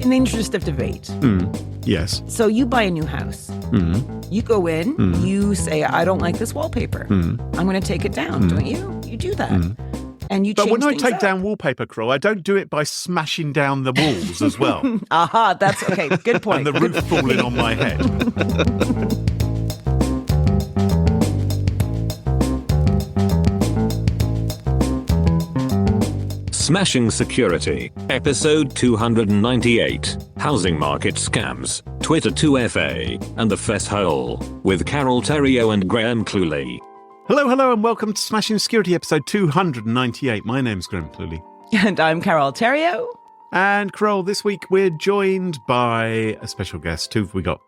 in the interest of debate. Yes. So you buy a new house. You go in, you say, I don't like this wallpaper. I'm going to take it down, don't you? You do that. And you change But when I take up. down wallpaper, Carole, I don't do it by smashing down the walls as well. Aha, that's okay. Good point. And the roof falling on my head. Smashing Security, episode 298, Housing Market Scams, Twitter 2FA, and the fesshole, with Carole, Theriault, and Graham Cluley. Hello, and welcome to Smashing Security, episode 298. My name's Graham Cluley. And I'm Carole Theriault. And Carole, this week we're joined by a special guest. Who have we got?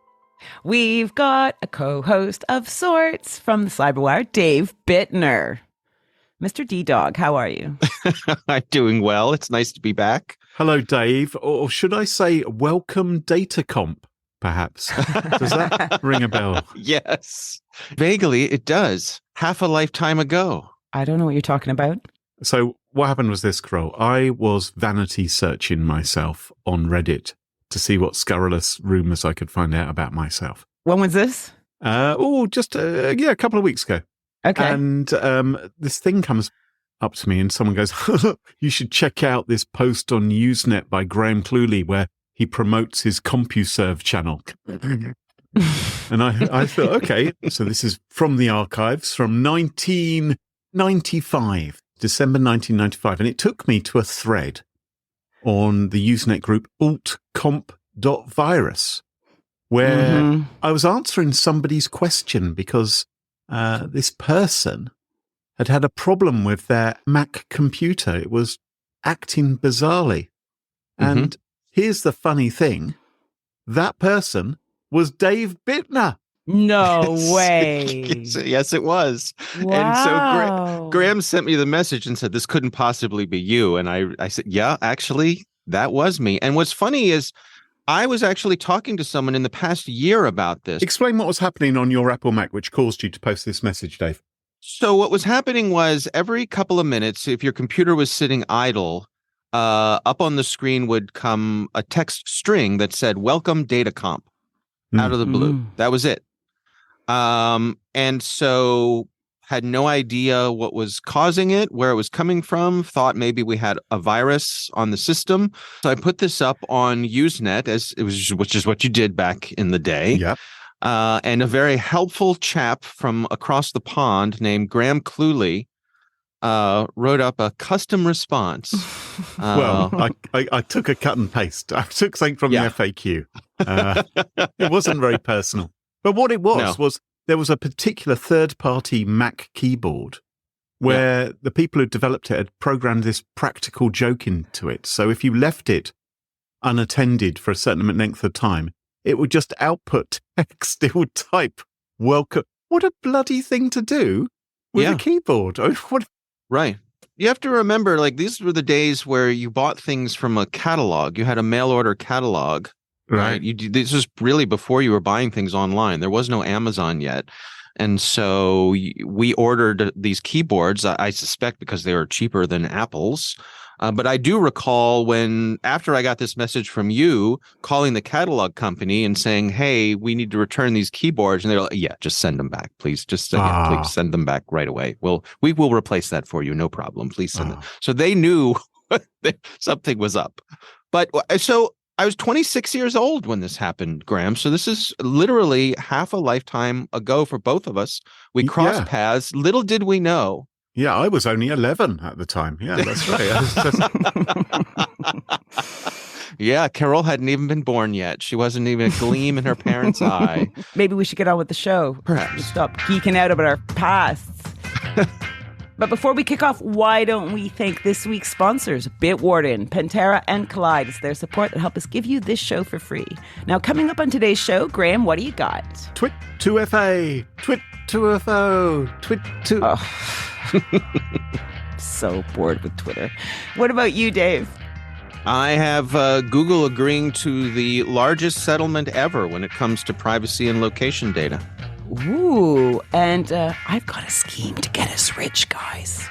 We've got a co-host of sorts from the Cyberwire, Dave Bittner. Mr. D-Dog, how are you? I'm doing well. It's nice to be back. Hello, Dave. Or should I say, welcome Datacomp, perhaps? Does that ring a bell? Yes. Vaguely, it does. Half a lifetime ago. I don't know what you're talking about. So what happened was this, Carole. I was vanity searching myself on Reddit to see what scurrilous rumours I could find out about myself. When was this? Just a couple of weeks ago. Okay. And this thing comes up to me and someone goes, you should check out this post on Usenet by Graham Cluley where he promotes his CompuServe channel. And I thought, okay, so this is from the archives from 1995, December 1995. And it took me to a thread on the Usenet group altcomp.virus where I was answering somebody's question because this person had a problem with their Mac computer. It was acting bizarrely. And here's the funny thing. That person was Dave Bittner. No way. Yes, it was. Wow. And so Graham sent me the message and said, this couldn't possibly be you. And I said, yeah, actually, that was me. And what's funny is I was actually talking to someone in the past year about this. Explain what was happening on your Apple Mac, which caused you to post this message, Dave. So what was happening was every couple of minutes, if your computer was sitting idle, up on the screen would come a text string that said, welcome Datacomp, out of the blue. That was it. And so had no idea what was causing it, where it was coming from, thought maybe we had a virus on the system. So I put this up on Usenet, which is what you did back in the day. Yep. And a very helpful chap from across the pond named Graham Cluley wrote up a custom response. Well, I took a cut and paste. I took something from the FAQ. It wasn't very personal. But what it was was there was a particular third-party Mac keyboard where the people who developed it had programmed this practical joke into it. So if you left it unattended for a certain length of time, it would just output text. It would type, welcome. What a bloody thing to do with a keyboard. Right. You have to remember, like, these were the days where you bought things from a catalog. You had a mail order catalog. Right. This was really before you were buying things online. There was no Amazon yet. And so we ordered these keyboards, I suspect because they were cheaper than Apple's. But I do recall after I got this message from you, calling the catalog company and saying, hey, we need to return these keyboards. And they're like, yeah, just send them back, please. Please send them back right away. We will replace that for you. No problem. Please send them. So they knew something was up. But so I was 26 years old when this happened, Graham. So this is literally half a lifetime ago for both of us. We crossed paths. Little did we know. Yeah, I was only 11 at the time. Yeah, that's right. Yeah, Carole hadn't even been born yet. She wasn't even a gleam in her parents' eye. Maybe we should get on with the show. Perhaps. Stop geeking out about our pasts. But before we kick off, why don't we thank this week's sponsors, Bitwarden, Pentera, and Collide. It's their support that help us give you this show for free. Now, coming up on today's show, Graham, what do you got? Twit2FA, Twit2FO, Twit2... So bored with Twitter. What about you, Dave? I have Google agreeing to the largest settlement ever when it comes to privacy and location data. Ooh, and I've got a scheme to get us rich, guys.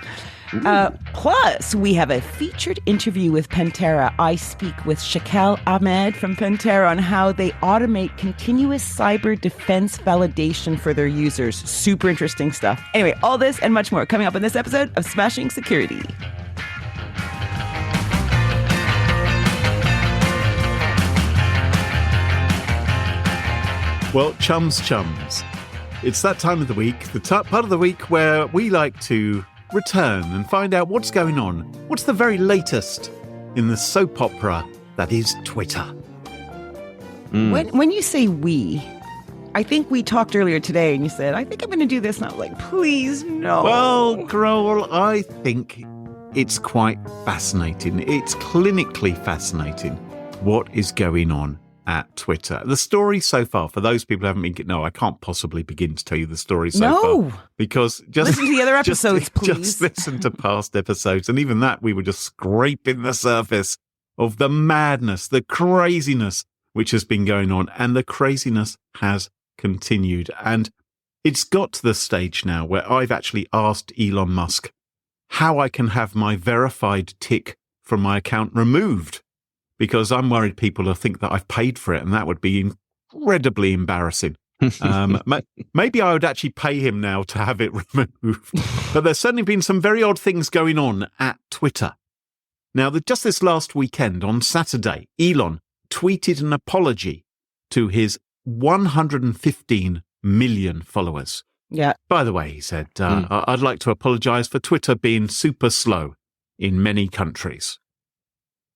Plus, we have a featured interview with Pentera. I speak with Shakel Ahmed from Pentera on how they automate continuous cyber defense validation for their users. Super interesting stuff. Anyway, all this and much more coming up in this episode of Smashing Security. Well, chums. It's that time of the week, the part of the week where we like to return and find out what's going on. What's the very latest in the soap opera that is Twitter? When you say we, I think we talked earlier today and you said, I think I'm going to do this. And I was like, please, no. Well, Carole, I think it's quite fascinating. It's clinically fascinating what is going on at Twitter. The story so far, for those people who haven't been... No, I can't possibly begin to tell you the story so far. Because just... Listen to the other episodes, please. Just listen to past episodes. And even that, we were just scraping the surface of the madness, the craziness which has been going on. And the craziness has continued. And it's got to the stage now where I've actually asked Elon Musk how I can have my verified tick from my account removed, because I'm worried people will think that I've paid for it, and that would be incredibly embarrassing. Maybe I would actually pay him now to have it removed. But there's certainly been some very odd things going on at Twitter. Now, just this last weekend, on Saturday, Elon tweeted an apology to his 115 million followers. Yeah. By the way, he said, I'd like to apologize for Twitter being super slow in many countries.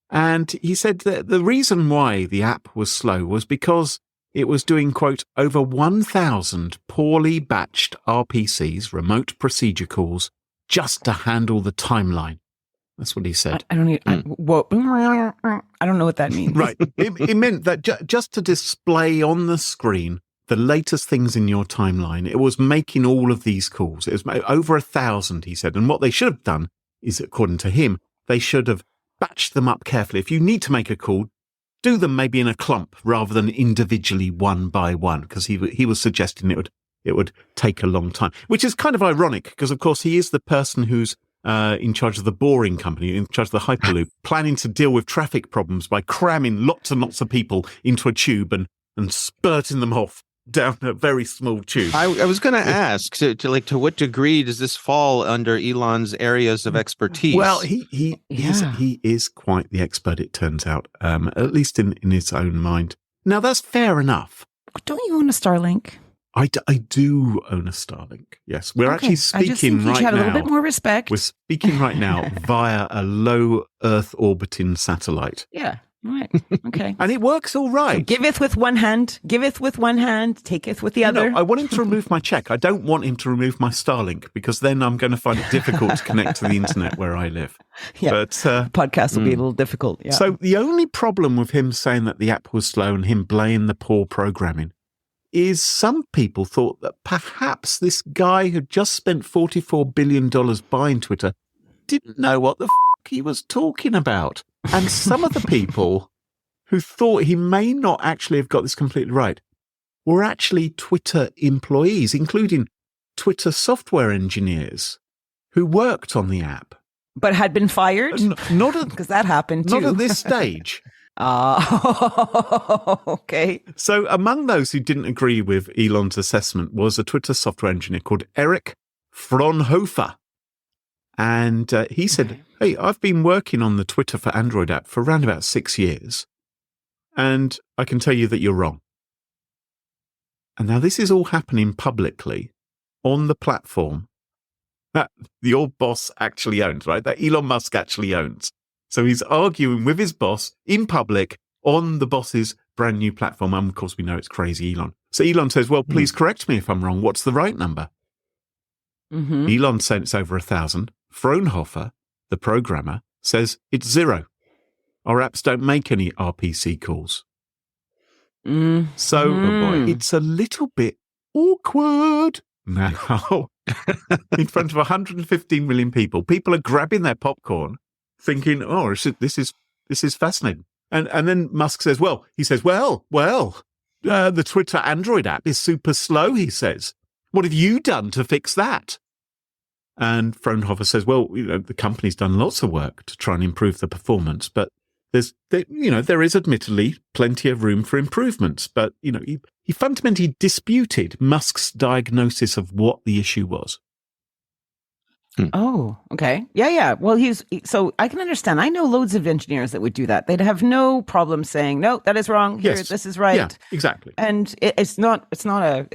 And he said that the reason why the app was slow was because it was doing, quote, over 1,000 poorly batched RPCs, remote procedure calls, just to handle the timeline. That's what he said. I don't know what that means. Right. It meant that just to display on the screen the latest things in your timeline, it was making all of these calls. It was over 1,000, he said. And what they should have done is, according to him, they should have batch them up carefully. If you need to make a call, do them maybe in a clump rather than individually one by one, because he was suggesting it would take a long time, which is kind of ironic because, of course, he is the person who's in charge of the Boring Company, in charge of the Hyperloop, planning to deal with traffic problems by cramming lots and lots of people into a tube and spurting them off down a very small tube. I was going to ask, to what degree does this fall under Elon's areas of expertise? Well, he is quite the expert, it turns out, at least in his own mind. Now, that's fair enough. Don't you own a Starlink? I do own a Starlink, yes. We're actually speaking right now. You had a little bit more respect. We're speaking right now via a low Earth orbiting satellite. Yeah. Right. Okay. And it works all right. So giveth with one hand, taketh with the other. No, I want him to remove my check. I don't want him to remove my Starlink, because then I'm going to find it difficult to connect to the internet where I live. Yeah. But podcast will be a little difficult. Yeah. So the only problem with him saying that the app was slow and him blaming the poor programming is some people thought that perhaps this guy who just spent $44 billion buying Twitter didn't know what the he was talking about. And some of the people who thought he may not actually have got this completely right were actually Twitter employees, including Twitter software engineers who worked on the app. But had been fired? Not because that happened too. Not at this stage. Okay. So among those who didn't agree with Elon's assessment was a Twitter software engineer called Eric Frohnhoefer. And he said, hey, I've been working on the Twitter for Android app for around about 6 years. And I can tell you that you're wrong. And now this is all happening publicly on the platform that your boss actually owns, right? That Elon Musk actually owns. So he's arguing with his boss in public on the boss's brand new platform. And of course, we know it's crazy Elon. So Elon says, well, please correct me if I'm wrong. What's the right number? Mm-hmm. Elon said it's over 1,000. Frohnhoefer, the programmer, says it's 0. Our apps don't make any RPC calls. So it's a little bit awkward now in front of 115 million people. People are grabbing their popcorn thinking, oh, this is fascinating. And then Musk says, well, the Twitter Android app is super slow, he says. What have you done to fix that? And Frohnhoefer says, well, the company's done lots of work to try and improve the performance, but there is admittedly plenty of room for improvements. But, he fundamentally disputed Musk's diagnosis of what the issue was. Oh, okay. Yeah. Well, so I can understand. I know loads of engineers that would do that. They'd have no problem saying, no, that is wrong. Here, Yes. this is right. Yeah, exactly. And it's not a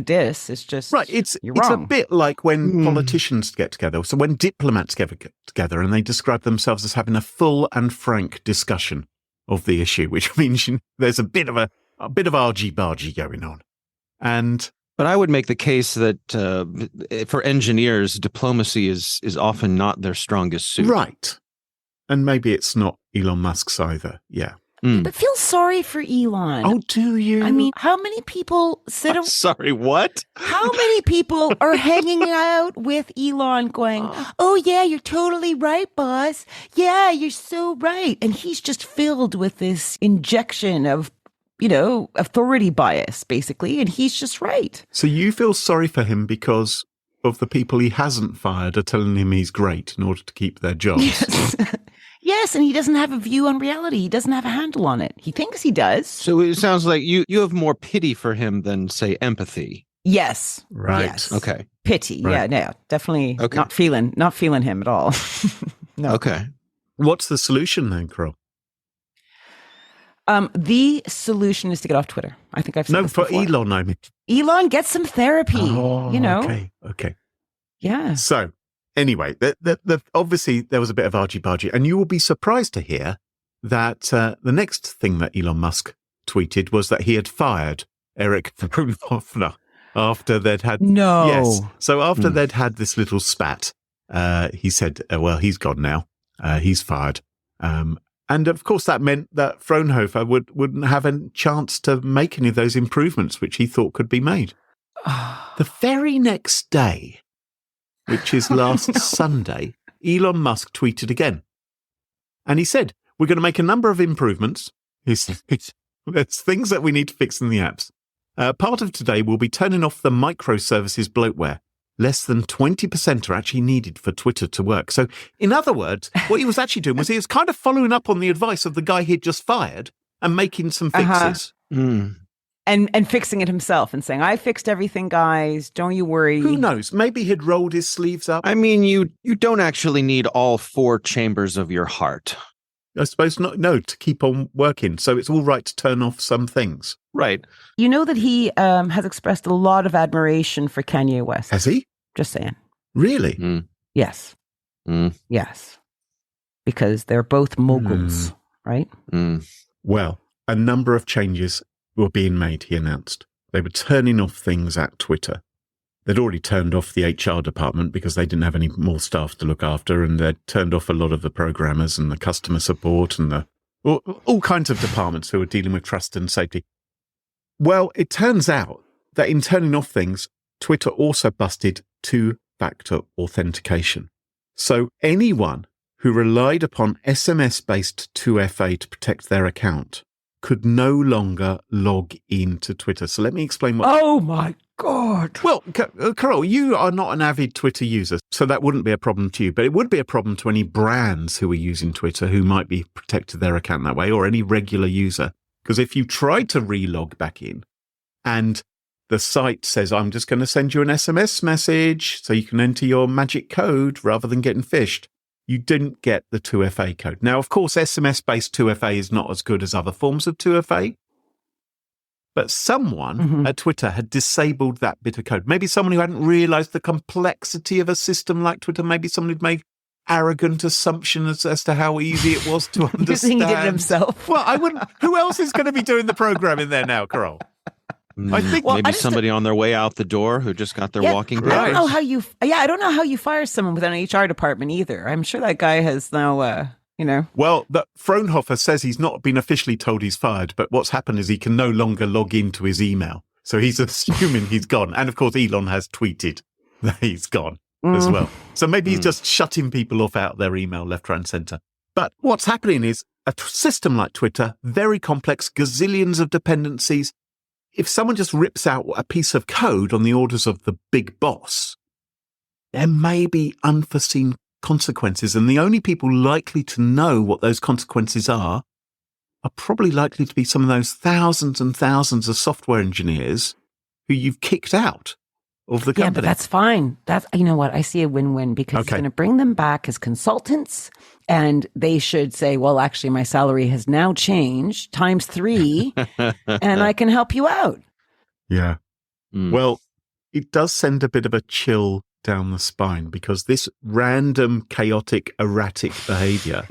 diss. It's just, right. It's wrong. a bit like when politicians get together. So when diplomats get together and they describe themselves as having a full and frank discussion of the issue, which means there's a bit of argy-bargy going on. But I would make the case that for engineers, diplomacy is often not their strongest suit. Right. And maybe it's not Elon Musk's either. Yeah. But feel sorry for Elon. Oh, do you? I mean, how many people Sorry, what? How many people are hanging out with Elon going, oh, yeah, you're totally right, boss. Yeah, you're so right. And he's just filled with this injection of authority bias, basically, and he's just right. So you feel sorry for him because of the people he hasn't fired are telling him he's great in order to keep their jobs. Yes. Yes, and he doesn't have a view on reality. He doesn't have a handle on it. He thinks he does. So it sounds like you have more pity for him than, say, empathy. Yes. Right. Yes. Okay. Pity. Right. Yeah, definitely Okay. not feeling him at all. No. Okay. What's the solution then, Carole? The solution is to get off Twitter. I think I've said this for before. Elon, I mean. Elon, get some therapy. Okay. Yeah. So, anyway, obviously there was a bit of argy-bargy, and you will be surprised to hear that the next thing that Elon Musk tweeted was that he had fired Eric Frohnhoefer after they'd had... No. Yes. So after they'd had this little spat, he said, well, he's gone now. He's fired. And of course, that meant that Frohnhoefer wouldn't have a chance to make any of those improvements which he thought could be made. The very next day, which is last Sunday, Elon Musk tweeted again. And he said, we're going to make a number of improvements. There's things that we need to fix in the apps. Part of today will be turning off the microservices bloatware. Less than 20% are actually needed for Twitter to work. So, in other words, what he was actually doing was he was kind of following up on the advice of the guy he'd just fired and making some fixes. And fixing it himself and saying, I fixed everything, guys. Don't you worry. Who knows? Maybe he'd rolled his sleeves up. I mean, you don't actually need all four chambers of your heart. I suppose not. No, to keep on working. So it's all right to turn off some things. Right. You know that he has expressed a lot of admiration for Kanye West. Has he? Just saying. Really? Yes. Yes. Because they're both moguls, right? Well, a number of changes were being made, he announced. They were turning off things at Twitter. They'd already turned off the HR department because they didn't have any more staff to look after, and they'd turned off a lot of the programmers and the customer support and all kinds of departments who were dealing with trust and safety. Well, it turns out that in turning off things, Twitter also busted two-factor authentication. So anyone who relied upon SMS-based 2FA to protect their account could no longer log into Twitter. So let me explain what... Oh, my God. Well, Carole, you are not an avid Twitter user, so that wouldn't be a problem to you, but it would be a problem to any brands who are using Twitter who might be protected their account that way, or any regular user. Because if you try to relog back in and the site says, I'm just going to send you an SMS message so you can enter your magic code rather than getting phished, you didn't get the 2FA code. Now, of course, SMS-based 2FA is not as good as other forms of 2FA, but someone at Twitter had disabled that bit of code. Maybe someone who hadn't realized the complexity of a system like Twitter. Maybe someone who'd made arrogant assumptions as to how easy it was to understand. He did it himself. Well, I wouldn't. Who else is going to be doing the programming there now, Carole? I think maybe somebody on their way out the door who just got their walking papers. I don't know how I don't know how you fire someone with an HR department either. I'm sure that guy has now, Well, Frohnhoefer says he's not been officially told he's fired, but what's happened is he can no longer log into his email. So he's assuming he's gone. And of course, Elon has tweeted that he's gone as well. So maybe he's just shutting people off out their email left, right, and center. But what's happening is a system like Twitter, very complex, gazillions of dependencies. If someone just rips out a piece of code on the orders of the big boss, there may be unforeseen consequences. And the only people likely to know what those consequences are probably likely to be some of those thousands and thousands of software engineers who you've kicked out of the company. Yeah, but that's fine. You know what? I see a win-win because it's going to bring them back as consultants, and they should say, well, actually, my salary has now changed times 3, and I can help you out. Yeah. Well, it does send a bit of a chill down the spine because this random, chaotic, erratic behavior.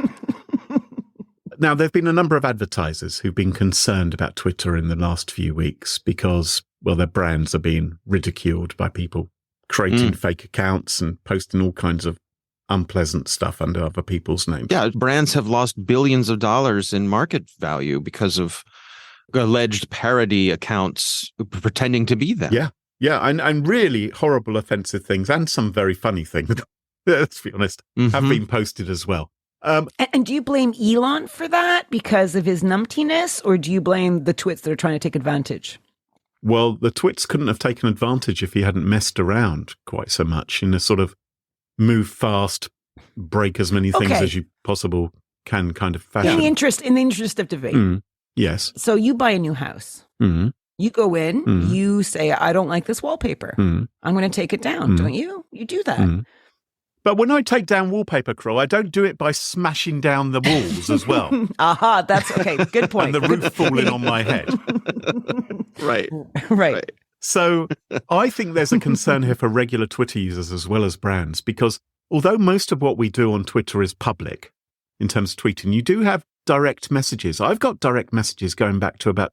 Now, there have been a number of advertisers who've been concerned about Twitter in the last few weeks because, well, their brands are being ridiculed by people creating fake accounts and posting all kinds of unpleasant stuff under other people's names. Yeah, brands have lost billions of dollars in market value because of alleged parody accounts pretending to be them. Yeah, and really horrible, offensive things and some very funny things, let's be honest, have been posted as well. And do you blame Elon for that because of his numptiness, or do you blame the twits that are trying to take advantage? Well, the twits couldn't have taken advantage if he hadn't messed around quite so much in a sort of move fast, break as many things as you possible can kind of fashion. In the interest of debate. Yes. So you buy a new house. You go in, you say, I don't like this wallpaper. I'm going to take it down. Don't you? You do that. But when I take down wallpaper, Carole, I don't do it by smashing down the walls as well. Aha, that's okay. Good point. And the roof falling on my head. Right. So I think there's a concern here for regular Twitter users as well as brands, because although most of what we do on Twitter is public in terms of tweeting, you do have direct messages. I've got direct messages going back to about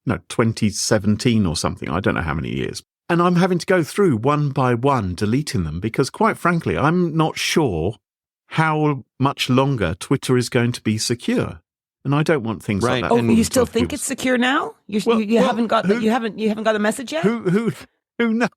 2017 or something. I don't know how many years. And I'm having to go through one by one, deleting them, because quite frankly, I'm not sure how much longer Twitter is going to be secure. And I don't want things like that. Oh, you still think it's secure now? You haven't got the message yet? Who knows?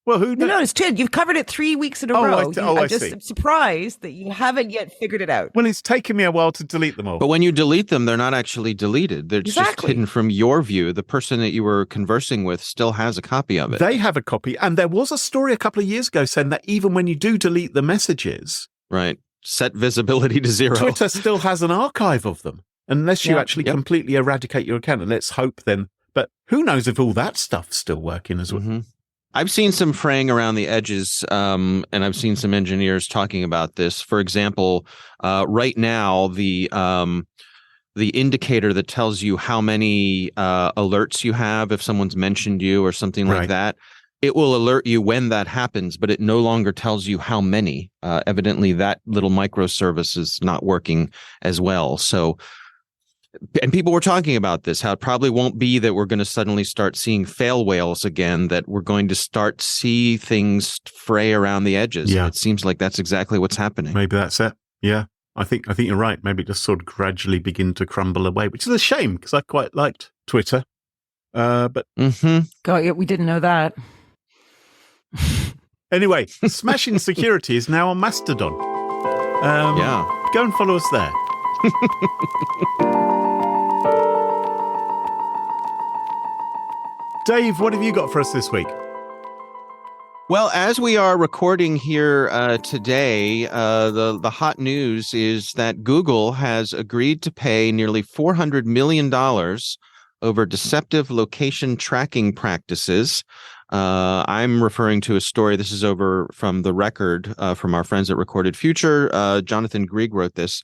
Well, who knows? No, it's true. You've covered it 3 weeks in a row. I'm just surprised that you haven't yet figured it out. Well, it's taken me a while to delete them all. But when you delete them, they're not actually deleted. They're just hidden from your view. The person that you were conversing with still has a copy of it. They have a copy. And there was a story a couple of years ago saying that even when you do delete the messages... Right. Set visibility to 0. Twitter still has an archive of them, unless you actually completely eradicate your account. And let's hope then. But who knows if all that stuff's still working as well. I've seen some fraying around the edges, and I've seen some engineers talking about this. For example, right now, the indicator that tells you how many alerts you have if someone's mentioned you or something like that, it will alert you when that happens, but it no longer tells you how many. Evidently, that little microservice is not working as well. So, and people were talking about this, how it probably won't be that we're going to suddenly start seeing fail whales again, that we're going to start see things fray around the edges. Yeah. It seems like that's exactly what's happening. Maybe that's it. Yeah, I think you're right. Maybe it just sort of gradually begin to crumble away, which is a shame because I quite liked Twitter. But God, yeah, we didn't know that. Anyway, Smashing Security is now on Mastodon. Go and follow us there. Dave, what have you got for us this week? Well, as we are recording here today, the hot news is that Google has agreed to pay nearly $400 million over deceptive location tracking practices. I'm referring to a story. This is over from The Record from our friends at Recorded Future. Jonathan Grieg wrote this.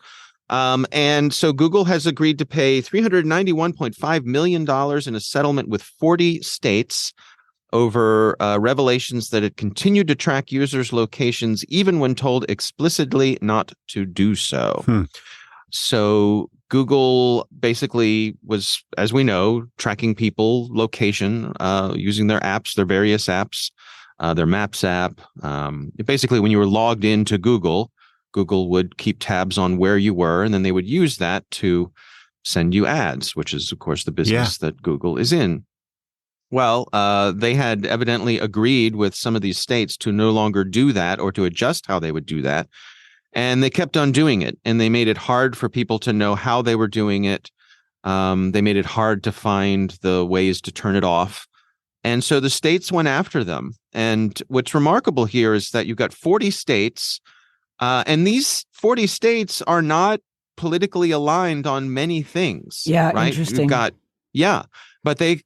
And so Google has agreed to pay $391.5 million in a settlement with 40 states over revelations that it continued to track users' locations even when told explicitly not to do so. So Google basically was, as we know, tracking people location using their apps, their various apps, their Maps app. Basically, when you were logged into Google would keep tabs on where you were, and then they would use that to send you ads, which is, of course, the business that Google is in. Well, they had evidently agreed with some of these states to no longer do that or to adjust how they would do that. And they kept on doing it, and they made it hard for people to know how they were doing it. They made it hard to find the ways to turn it off. And so the states went after them. And what's remarkable here is that you've got 40 states, and these 40 states are not politically aligned on many things. Yeah, right? interesting. But they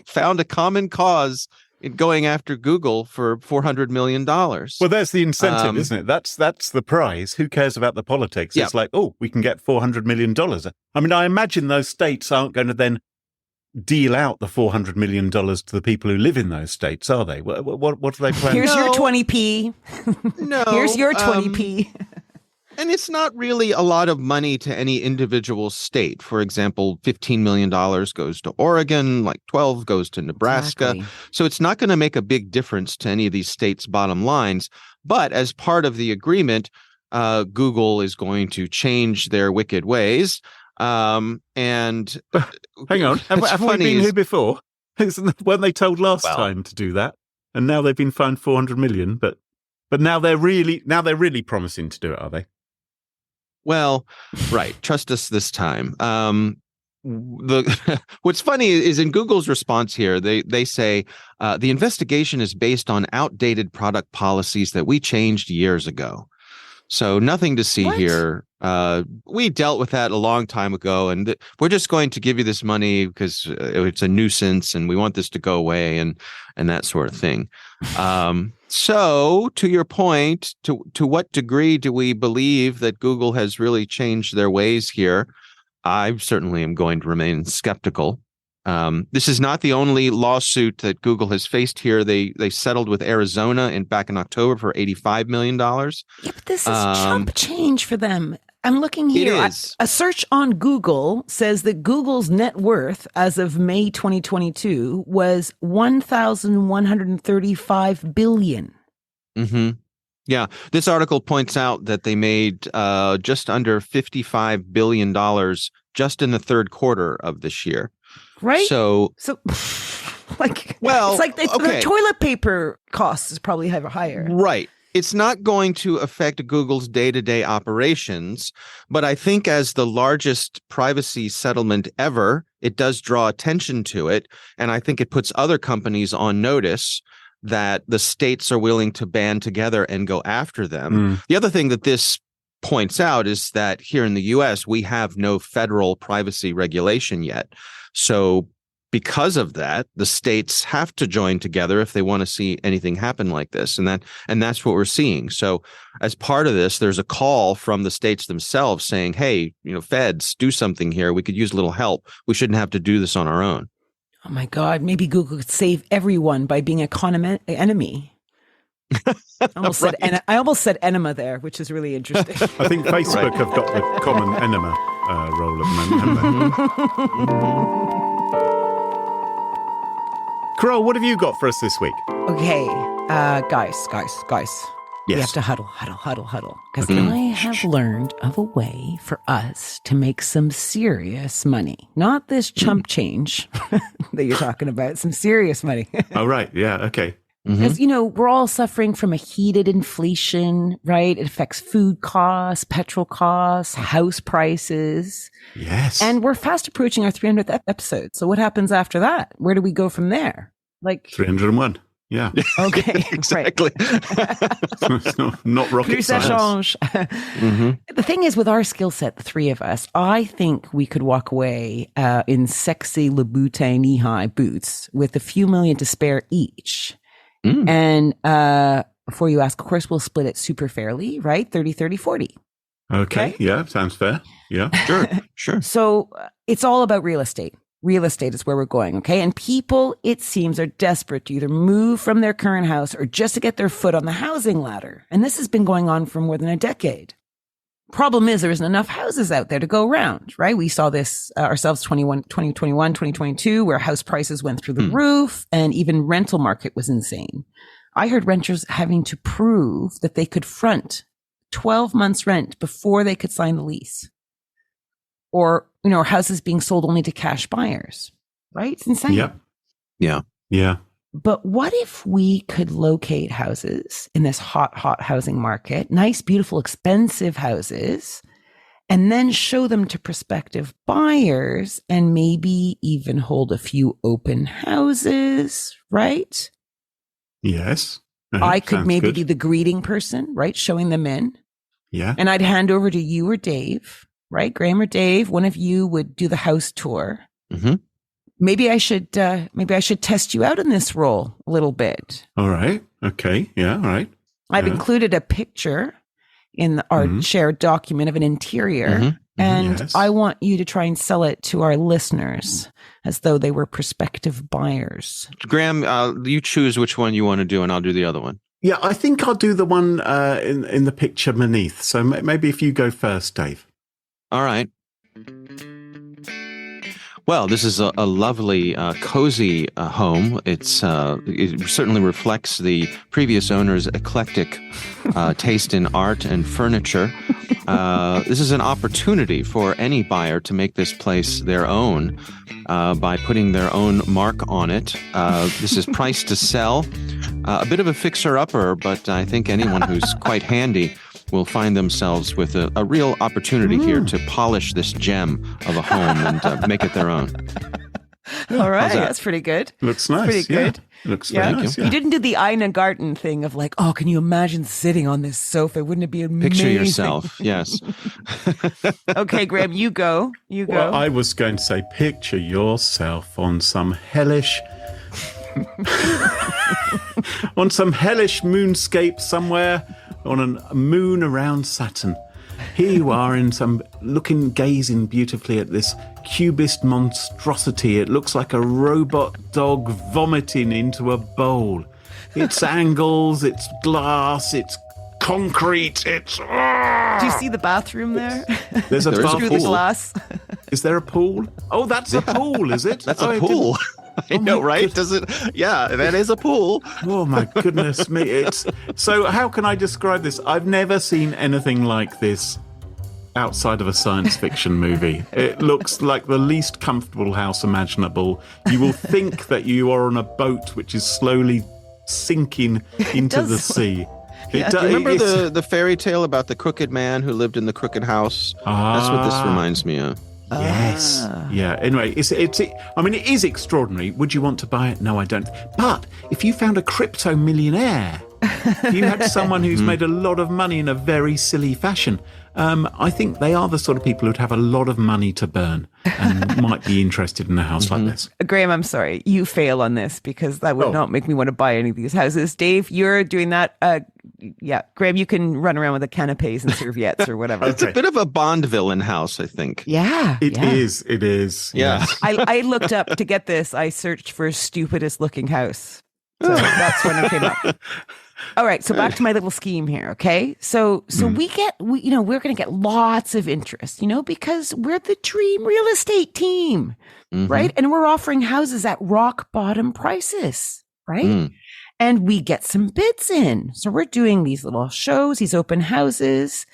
found a common cause in going after Google for $400 million. Well, there's the incentive, isn't it? That's the prize. Who cares about the politics? Yeah. It's like, oh, we can get $400 million. I mean, I imagine those states aren't going to then deal out the $400 million to the people who live in those states, are they? What do they plan? Here's your 20p. No. Here's your 20p. And it's not really a lot of money to any individual state. For example, $15 million goes to Oregon, like 12 goes to Nebraska. Exactly. So it's not going to make a big difference to any of these states' bottom lines. But as part of the agreement, Google is going to change their wicked ways. And hang on, have we been here before? Weren't they told last time to do that? And now they've been fined $400 million, but now they're really promising to do it, are they? Well, right. Trust us this time. What's funny is in Google's response here, they say the investigation is based on outdated product policies that we changed years ago. So nothing to see here. We dealt with that a long time ago, and we're just going to give you this money because it's a nuisance and we want this to go away and that sort of thing. So to your point, to what degree do we believe that Google has really changed their ways here? I certainly am going to remain skeptical. This is not the only lawsuit that Google has faced here. They settled with Arizona back in October for $85 million. Yeah, but this is chump change for them. I'm looking here. It is. A search on Google says that Google's net worth as of May 2022 was $1,135 billion. Mm-hmm. Yeah. This article points out that they made just under $55 billion just in the third quarter of this year. Right? So like, it's like the toilet paper costs is probably higher. Right. It's not going to affect Google's day-to-day operations, but I think as the largest privacy settlement ever, it does draw attention to it. And I think it puts other companies on notice that the states are willing to band together and go after them. The other thing that this points out is that here in the US, we have no federal privacy regulation yet. So because of that, the states have to join together if they want to see anything happen like this. And that's what we're seeing. So as part of this, there's a call from the states themselves saying, hey, feds, do something here. We could use a little help. We shouldn't have to do this on our own. Oh my God, maybe Google could save everyone by being a common enemy. I almost said enema there, which is really interesting. I think Facebook have got the common enema role at the moment, haven't they? Carole, what have you got for us this week? Okay, guys. Yes. We have to huddle. Because I have learned of a way for us to make some serious money. Not this chump change that you're talking about, some serious money. Oh, right. Yeah. Okay. Because, we're all suffering from a heated inflation, right? It affects food costs, petrol costs, house prices. Yes. And we're fast approaching our 300th episode. So what happens after that? Where do we go from there? 301. Yeah. Okay. Exactly. It's not rocket science. The thing is, with our skill set, the three of us, I think we could walk away in sexy Louboutin knee-high boots with a few million to spare each. And before you ask, of course, we'll split it super fairly, right? 30, 30, 40. Okay. Yeah, sounds fair. Yeah, sure. So it's all about real estate. Real estate is where we're going, okay? And people, it seems, are desperate to either move from their current house or just to get their foot on the housing ladder. And this has been going on for more than a decade. Problem is, there isn't enough houses out there to go around, right? We saw this ourselves 2021, 2022, where house prices went through the roof and even rental market was insane. I heard renters having to prove that they could front 12 months rent before they could sign the lease. Or, houses being sold only to cash buyers, right? It's insane. Yep. Yeah. But what if we could locate houses in this hot housing market, nice, beautiful, expensive houses, and then show them to prospective buyers and maybe even hold a few open houses, right? Yes. I could maybe be the greeting person, right? Showing them in. Yeah. And I'd hand over to you or Dave, right? Graham or Dave, one of you would do the house tour. Mm-hmm. Maybe I should test you out in this role a little bit. All right. Okay. Yeah. All right. I've included a picture in our shared document of an interior, and I want you to try and sell it to our listeners as though they were prospective buyers. Graham, you choose which one you want to do, and I'll do the other one. Yeah, I think I'll do the one in the picture beneath. So maybe if you go first, Dave. All right. Well, this is a lovely, cozy home. It certainly reflects the previous owner's eclectic taste in art and furniture. This is an opportunity for any buyer to make this place their own by putting their own mark on it. This is priced to sell. A bit of a fixer-upper, but I think anyone who's quite handy will find themselves with a real opportunity here to polish this gem of a home and make it their own. All right, that's pretty good. Looks nice. Pretty good. Looks very nice. Yeah. You didn't do the Ina Garten thing of like, oh, can you imagine sitting on this sofa? Wouldn't it be amazing? Picture yourself, yes. Okay, Graham, you go. Well, I was going to say, picture yourself on some hellish... on some hellish moonscape somewhere on a moon around Saturn. Here you are gazing beautifully at this cubist monstrosity. It looks like a robot dog vomiting into a bowl. It's angles, it's glass, it's concrete, it's... Do you see the bathroom there? There's a bathroom. Through the glass. Is there a pool? Oh, that's a pool, is it? That's a pool. I know, right? Does it? Yeah, that is a pool. Oh my goodness me! So how can I describe this? I've never seen anything like this outside of a science fiction movie. It looks like the least comfortable house imaginable. You will think that you are on a boat which is slowly sinking into the sea. Yeah. Do you remember the fairy tale about the crooked man who lived in the crooked house? That's what this reminds me of. Yes. Yeah. Anyway, it is extraordinary. Would you want to buy it? No, I don't. But if you found a crypto millionaire, you had someone who's made a lot of money in a very silly fashion. I think they are the sort of people who'd have a lot of money to burn and might be interested in a house like this. Graham, I'm sorry. You fail on this because that would not make me want to buy any of these houses. Dave, you're doing that. Yeah. Graham, you can run around with the canapes and serviettes or whatever. It's a bit of a Bond villain house, I think. Yeah. It is. Yeah. Yes. I looked up to get this. I searched for stupidest looking house. So that's when it came up. All right, so back to my little scheme here, okay? So we're going to get lots of interest, because we're the dream real estate team, right? And we're offering houses at rock bottom prices, right? And we get some bids in. So we're doing these little shows, these open houses.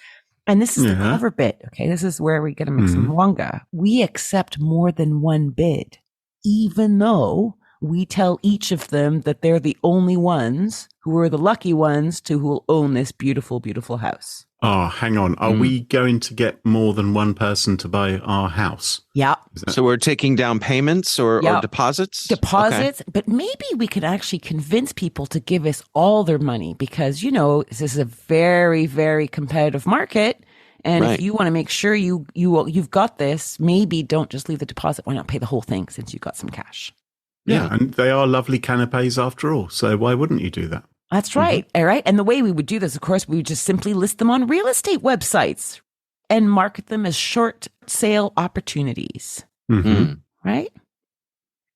And this is the clever bit, okay? This is where we get to make some wonga. We accept more than one bid, even though we tell each of them that they're the only ones who are the lucky ones who will own this beautiful, beautiful house. Oh, hang on. Are we going to get more than one person to buy our house? Yeah. So we're taking down payments or deposits? Deposits. Okay. But maybe we could actually convince people to give us all their money because, this is a very, very competitive market. And if you want to make sure you've got this, maybe don't just leave the deposit. Why not pay the whole thing since you've got some cash? Yeah, and they are lovely canapes after all. So why wouldn't you do that? That's right. All right. And the way we would do this, of course, we would just simply list them on real estate websites and market them as short sale opportunities. Right?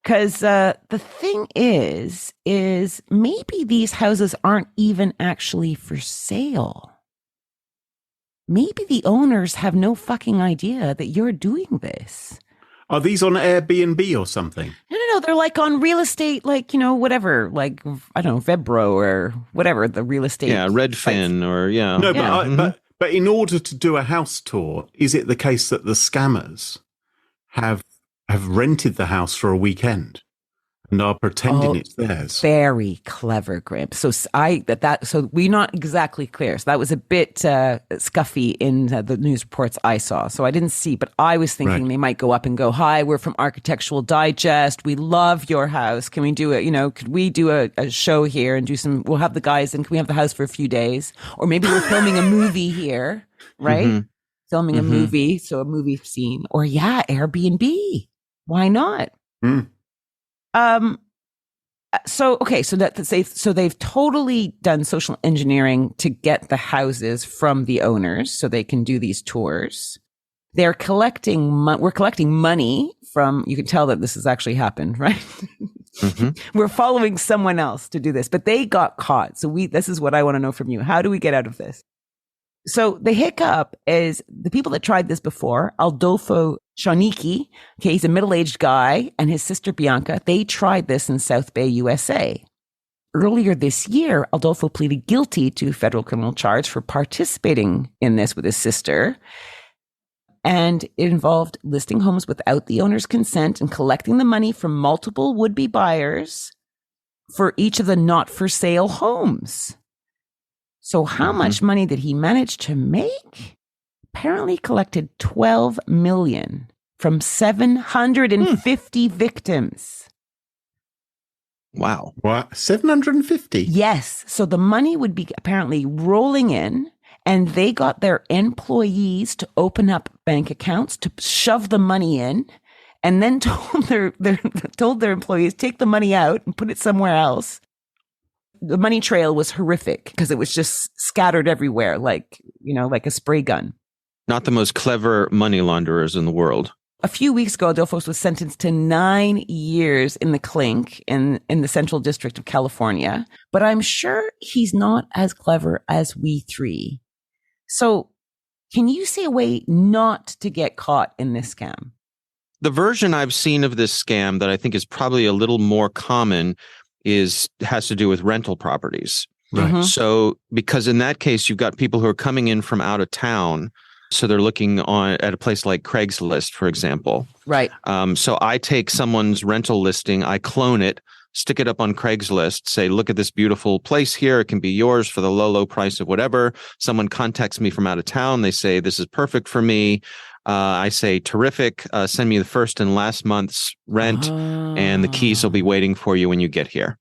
Because the thing is maybe these houses aren't even actually for sale. Maybe the owners have no fucking idea that you're doing this. Are these on Airbnb or something? No. They're like on real estate, like, whatever, like, I don't know, Vebro or whatever, the real estate. Yeah, Redfin or, No, but in order to do a house tour, is it the case that the scammers have rented the house for a weekend and are pretending it's theirs. Very clever, Grim. So so we're not exactly clear. So that was a bit scuffy in the news reports I saw. So I didn't see, but I was thinking they might go up and go, "Hi, we're from Architectural Digest. We love your house. Can we do it? Could we do a show here and do some? We'll have the guys and can we have the house for a few days? Or maybe we're filming a movie here, right? Mm-hmm. Filming a movie, so a movie scene, or Airbnb. Why not?" Mm. So they've totally done social engineering to get the houses from the owners so they can do these tours. We're collecting money from, you can tell that this has actually happened, right? Mm-hmm. We're following someone else to do this, but they got caught. So this is what I want to know from you. How do we get out of this? So the hiccup is the people that tried this before, Adolfo Shawniki, he's a middle-aged guy, and his sister Bianca, they tried this in South Bay, USA. Earlier this year, Adolfo pleaded guilty to a federal criminal charge for participating in this with his sister. And it involved listing homes without the owner's consent and collecting the money from multiple would-be buyers for each of the not-for-sale homes. So how much money did he manage to make? Apparently collected $12 million from 750 victims. Wow. What? 750? Yes. So the money would be apparently rolling in, and they got their employees to open up bank accounts to shove the money in, and then told their employees, take the money out and put it somewhere else. The money trail was horrific because it was just scattered everywhere, like a spray gun. Not the most clever money launderers in the world. A few weeks ago, Adolfo was sentenced to 9 years in the clink in the Central District of California. But I'm sure he's not as clever as we three. So can you see a way not to get caught in this scam? The version I've seen of this scam that I think is probably a little more common has to do with rental properties. Right. Mm-hmm. So, because in that case, you've got people who are coming in from out of town. So they're looking at a place like Craigslist, for example. Right. So I take someone's rental listing, I clone it, stick it up on Craigslist, say, look at this beautiful place here. It can be yours for the low, low price of whatever. Someone contacts me from out of town. They say, this is perfect for me. I say, terrific. Send me the first and last month's rent, and the keys will be waiting for you when you get here.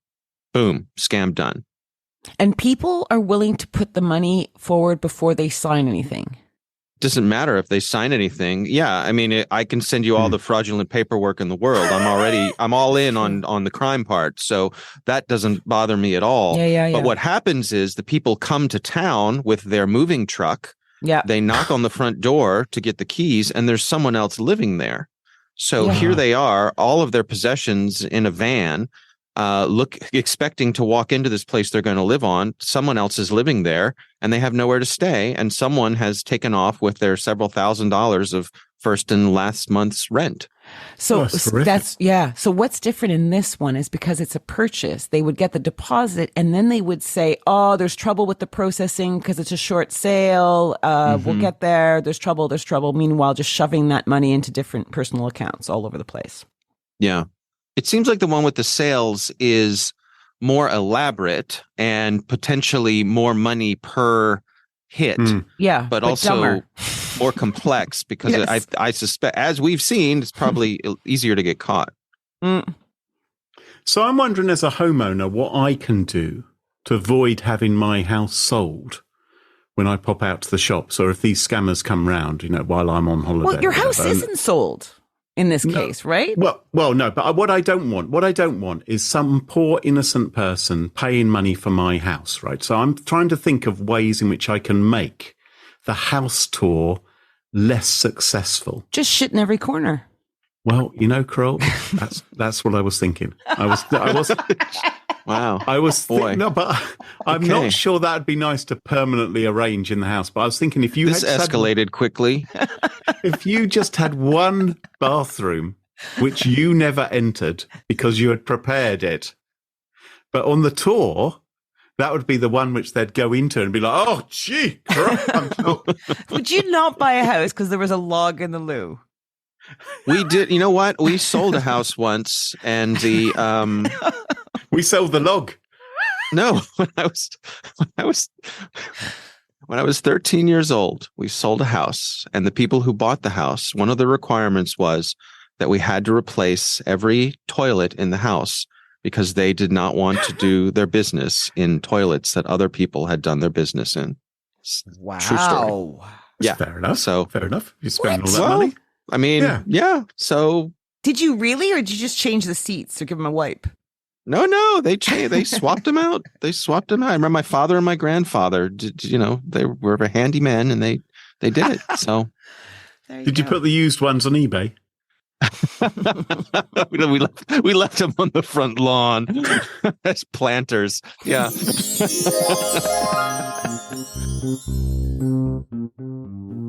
Boom. Scam done. And people are willing to put the money forward before they sign anything. Doesn't matter if they sign anything. Yeah, I mean, I can send you all the fraudulent paperwork in the world. I'm all in on the crime part, so that doesn't bother me at all. Yeah. But what happens is the people come to town with their moving truck. Yeah, they knock on the front door to get the keys, and there's someone else living there. So here they are, all of their possessions in a van. Expecting to walk into this place they're going to live on. Someone else is living there and they have nowhere to stay. And someone has taken off with their several $1,000s of first and last month's rent. So So what's different in this one is because it's a purchase, they would get the deposit and then they would say, oh, there's trouble with the processing because it's a short sale. We'll get there. There's trouble. Meanwhile, just shoving that money into different personal accounts all over the place. Yeah. It seems like the one with the sales is more elaborate and potentially more money per hit. Yeah, but also dumber. More complex because I suspect, as we've seen, it's probably easier to get caught. So I'm wondering, as a homeowner, what I can do to avoid having my house sold when I pop out to the shops, or if these scammers come round, while I'm on holiday. Well, your house isn't sold. In this case, right? Well, no, but what I don't want is some poor innocent person paying money for my house, right? So I'm trying to think of ways in which I can make the house tour less successful. Just shit in every corner. Well, Carole, that's what I was thinking. I was Wow. I was thinking, no, but I'm not sure that'd be nice to permanently arrange in the house. But I was thinking, if you this escalated quickly, if you just had one bathroom which you never entered because you had prepared it, but on the tour, that would be the one which they'd go into and be like, "Oh, gee, would you not buy a house because there was a log in the loo?" We did. You know what? We sold a house once, and we sold the log. No, when I was 13 years old, we sold a house, and the people who bought the house, one of the requirements was that we had to replace every toilet in the house because they did not want to do their business in toilets that other people had done their business in. Wow. True story. Yeah. Fair enough. So fair enough. You spend all that money. I mean, yeah. So did you really, or did you just change the seats or give them a wipe? No, they swapped them out. They swapped them out. I remember my father and my grandfather did, they were a handyman and they did it. So did you put the used ones on eBay? we left them on the front lawn as planters. Yeah.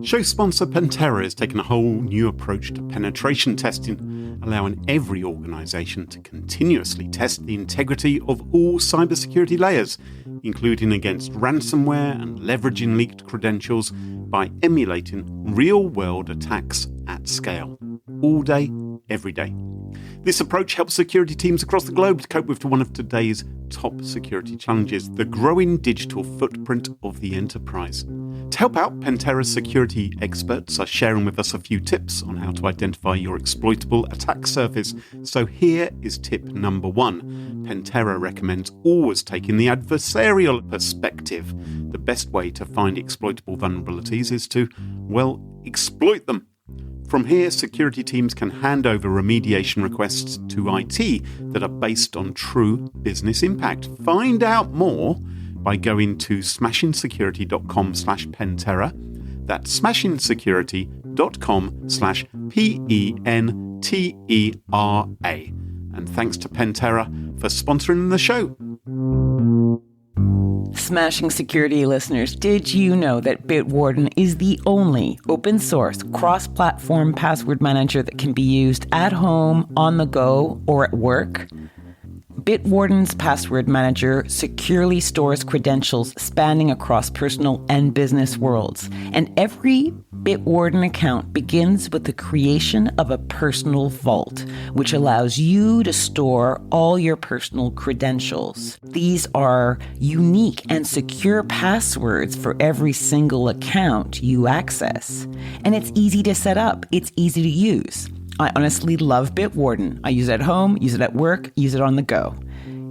Show sponsor Pentera is taking a whole new approach to penetration testing, allowing every organization to continuously test the integrity of all cybersecurity layers, including against ransomware and leveraging leaked credentials by emulating real-world attacks at scale, all day, every day. This approach helps security teams across the globe to cope with one of today's top security challenges, the growing digital footprint of the enterprise. To help out, Pentera's security experts are sharing with us a few tips on how to identify your exploitable attack surface. So here is tip number 1. Pentera recommends always taking the adversarial perspective. The best way to find exploitable vulnerabilities is to, exploit them. From here, security teams can hand over remediation requests to IT that are based on true business impact. Find out more by going to smashingsecurity.com/Pentera. That's smashingsecurity.com/PENTERA. And thanks to Pentera for sponsoring the show. Smashing Security listeners, did you know that Bitwarden is the only open source cross-platform password manager that can be used at home, on the go, or at work? Bitwarden's password manager securely stores credentials spanning across personal and business worlds. And every Bitwarden account begins with the creation of a personal vault, which allows you to store all your personal credentials. These are unique and secure passwords for every single account you access. And it's easy to set up. It's easy to use. I honestly love Bitwarden. I use it at home, use it at work, use it on the go.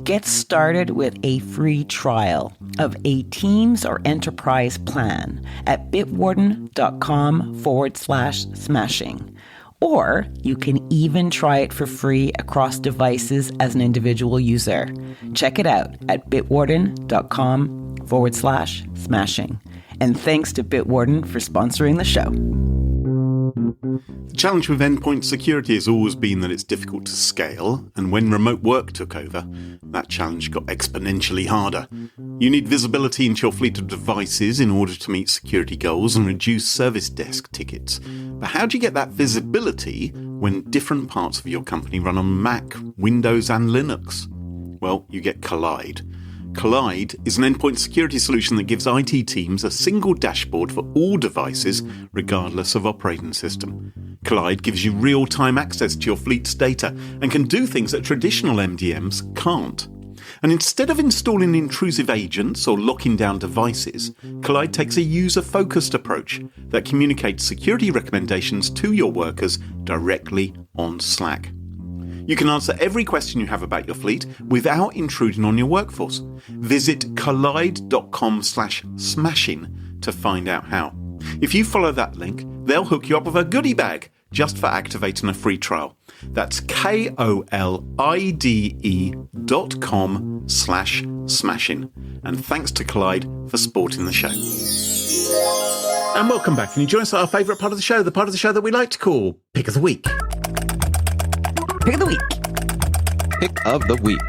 Get started with a free trial of a Teams or Enterprise plan at bitwarden.com/smashing. Or you can even try it for free across devices as an individual user. Check it out at bitwarden.com/smashing. And thanks to Bitwarden for sponsoring the show. The challenge with endpoint security has always been that it's difficult to scale, and when remote work took over, that challenge got exponentially harder. You need visibility into your fleet of devices in order to meet security goals and reduce service desk tickets. But how do you get that visibility when different parts of your company run on Mac, Windows and Linux? Well, you get Collide. Collide is an endpoint security solution that gives IT teams a single dashboard for all devices, regardless of operating system. Collide gives you real-time access to your fleet's data and can do things that traditional MDMs can't. And instead of installing intrusive agents or locking down devices, Collide takes a user-focused approach that communicates security recommendations to your workers directly on Slack. You can answer every question you have about your fleet without intruding on your workforce. Visit collide.com/smashing to find out how. If you follow that link, they'll hook you up with a goodie bag just for activating a free trial. That's KOLIDE.com/smashing. And thanks to Collide for supporting the show. And welcome back. And you join us at our favourite part of the show, the part of the show that we like to call Pick of the Week. Pick of the week. Pick of the week.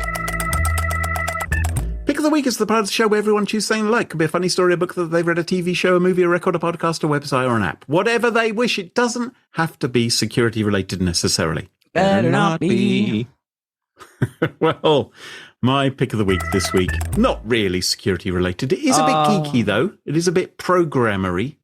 Pick of the week is the part of the show where everyone chooses something they like. Could be a funny story, a book that they've read, a TV show, a movie, a record, a podcast, a website, or an app. Whatever they wish. It doesn't have to be security related necessarily. Better not be. Well, my pick of the week this week, not really security related. It is a bit geeky though. It is a bit programmery.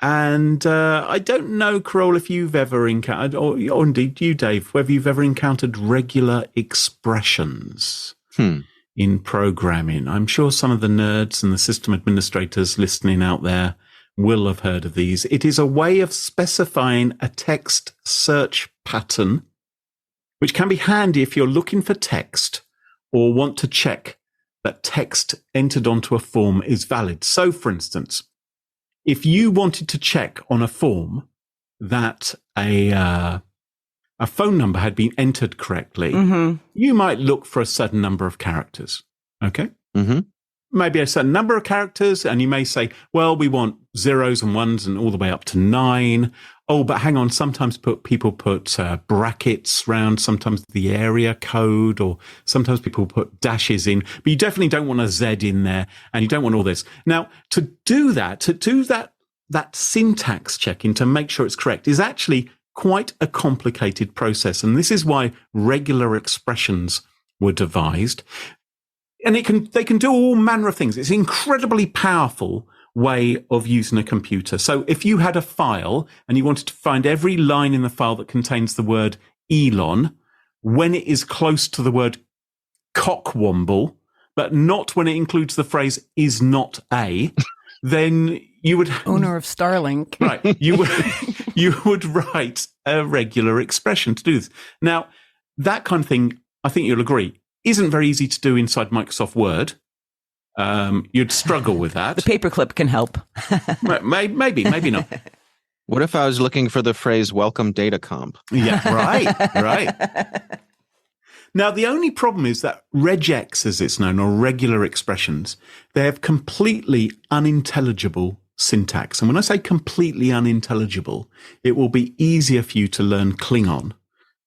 And I don't know, Carole, if you've ever encountered, or indeed you, Dave, whether you've ever encountered regular expressions in programming. I'm sure some of the nerds and the system administrators listening out there will have heard of these. It is a way of specifying a text search pattern, which can be handy if you're looking for text or want to check that text entered onto a form is valid. So, for instance, if you wanted to check on a form that a phone number had been entered correctly, you might look for a certain number of characters. Okay? Maybe a certain number of characters, and you may say, well, we want zeros and ones and all the way up to 9. Oh, but hang on, sometimes people put brackets round, sometimes the area code, or sometimes people put dashes in, but you definitely don't want a Z in there, and you don't want all this. Now, to do that syntax checking to make sure it's correct is actually quite a complicated process, and this is why regular expressions were devised. And they can do all manner of things. It's an incredibly powerful way of using a computer. So if you had a file and you wanted to find every line in the file that contains the word Elon, when it is close to the word cockwomble, but not when it includes the phrase is not a, then you would... Owner of Starlink. Right. You would write a regular expression to do this. Now, that kind of thing, I think you'll agree, isn't very easy to do inside Microsoft Word. You'd struggle with that. The paperclip can help. Maybe not. What if I was looking for the phrase welcome Datacomp? Yeah, right. Now, the only problem is that regex, as it's known, or regular expressions, they have completely unintelligible syntax. And when I say completely unintelligible, it will be easier for you to learn Klingon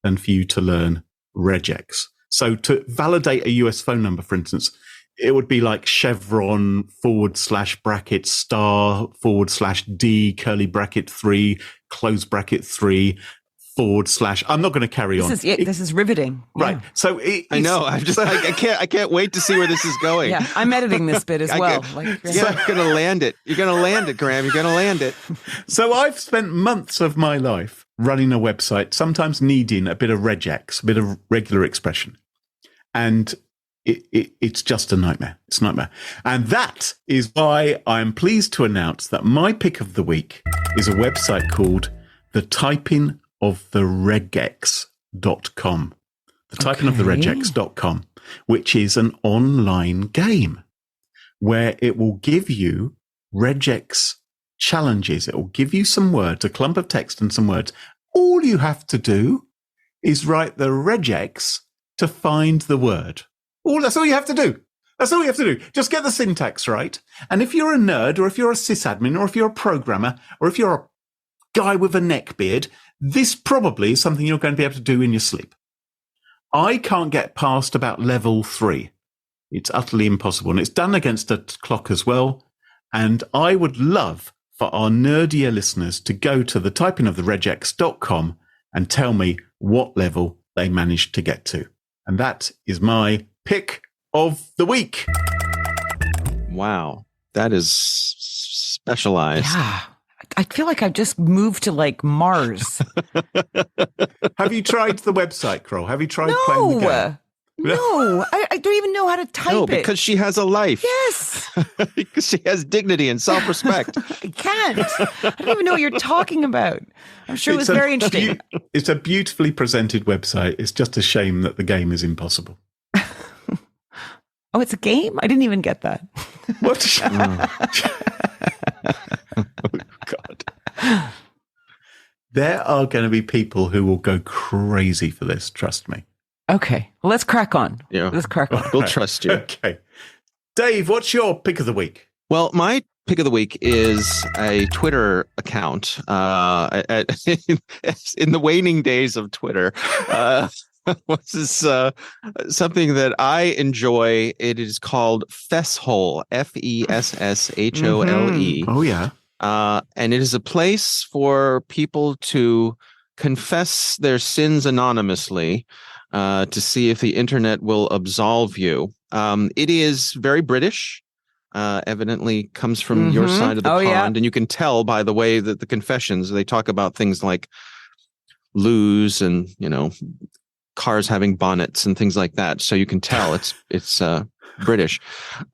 than for you to learn regex. So to validate a US phone number, for instance, it would be like chevron /bracket star /D curly bracket 3 close bracket 3 / I'm not going to carry on. This is riveting. Right. Yeah. So I know. I can't wait to see where this is going. Yeah, I'm editing this bit as well. You're going to land it. You're going to land it, Graham. You're going to land it. So I've spent months of my life running a website, sometimes needing a bit of regex, a bit of regular expression. And it's just a nightmare. It's a nightmare. And that is why I'm pleased to announce that my pick of the week is a website called thetypingoftheregex.com. Thetypingoftheregex.com, which is an online game where it will give you regex challenges. It will give you some words, a clump of text and some words. All you have to do is write the regex to find the word. That's all you have to do. That's all you have to do. Just get the syntax right. And if you're a nerd, or if you're a sysadmin, or if you're a programmer, or if you're a guy with a neck beard, this probably is something you're going to be able to do in your sleep. I can't get past about level 3. It's utterly impossible. And it's done against a clock as well. And I would love for our nerdier listeners to go to thetypingoftheregex.com and tell me what level they managed to get to. And that is my pick of the week. Wow. That is specialized. Yeah. I feel like I've just moved to like Mars. Have you tried the website, Carole? Have you tried playing the game? No, I don't even know how to type it. No, because she has a life. Yes. Because she has dignity and self-respect. I can't. I don't even know what you're talking about. I'm sure it was very interesting. It's a beautifully presented website. It's just a shame that the game is impossible. Oh, it's a game? I didn't even get that. What? Oh, God. There are going to be people who will go crazy for this. Trust me. Okay. Well, let's crack on. Yeah. Let's crack on. We'll trust you. Okay. Dave, what's your pick of the week? Well, my pick of the week is a Twitter account. In the waning days of Twitter, this is something that I enjoy. It is called Fesshole, FESSHOLE. Oh, yeah. And it is a place for people to confess their sins anonymously to see if the internet will absolve you. It is very British. evidently comes from your side of the pond. And you can tell by the way that the confessions, they talk about things like loos and, cars having bonnets and things like that. So you can tell it's British,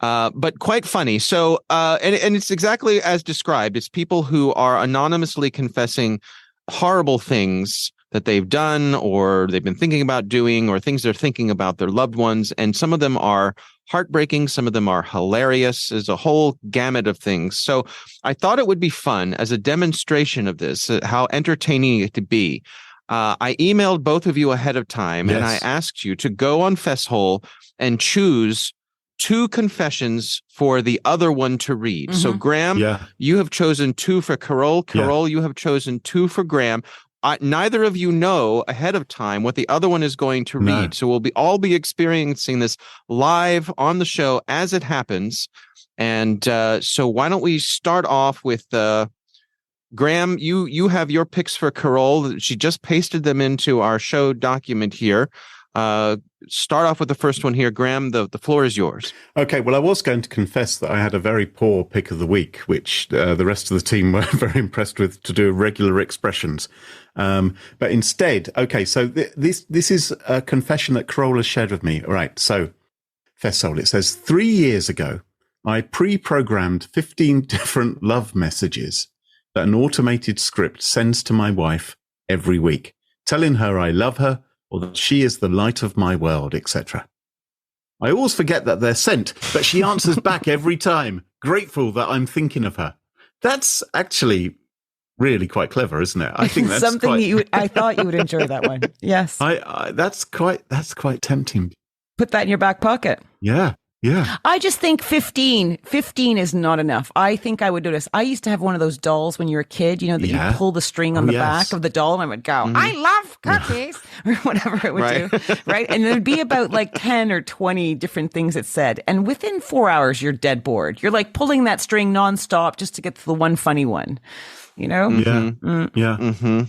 but quite funny. So, and it's exactly as described. It's people who are anonymously confessing horrible things that they've done or they've been thinking about doing or things they're thinking about their loved ones. And some of them are heartbreaking. Some of them are hilarious. There's a whole gamut of things. So I thought it would be fun as a demonstration of this, how entertaining it could be. I emailed both of you ahead of time, and I asked you to go on Fesshole and choose 2 confessions for the other one to read. So, Graham, you have chosen 2 for Carole. Carole, you have chosen 2 for Graham. Neither of you know ahead of time what the other one is going to read. So we'll all be experiencing this live on the show as it happens. And so why don't we start off with Graham, you have your picks for Carole. She just pasted them into our show document here. Start off with the first one here. Graham, the floor is yours. Okay, well, I was going to confess that I had a very poor pick of the week, which the rest of the team were very impressed with, to do regular expressions. But instead, okay, so this is a confession that Carole has shared with me. All right, so Fesshole, it says, 3 years ago, I pre-programmed 15 different love messages that an automated script sends to my wife every week, telling her I love her or that she is the light of my world, etc. I always forget that they're sent, but she answers back every time, grateful that I'm thinking of her. That's actually really quite clever, isn't it? I think that's something I thought you would enjoy that one. Yes. That's quite tempting. Put that in your back pocket. Yeah. Yeah. I just think 15 is not enough. I think I would do this. I used to have one of those dolls when you were a kid, that you pull the string on the back of the doll and I would go, I love cookies, or whatever it would do. Right. And there'd be about like 10 or 20 different things it said. And within 4 hours, you're dead bored. You're like pulling that string nonstop just to get to the one funny one, Yeah. Yeah. Mm-hmm.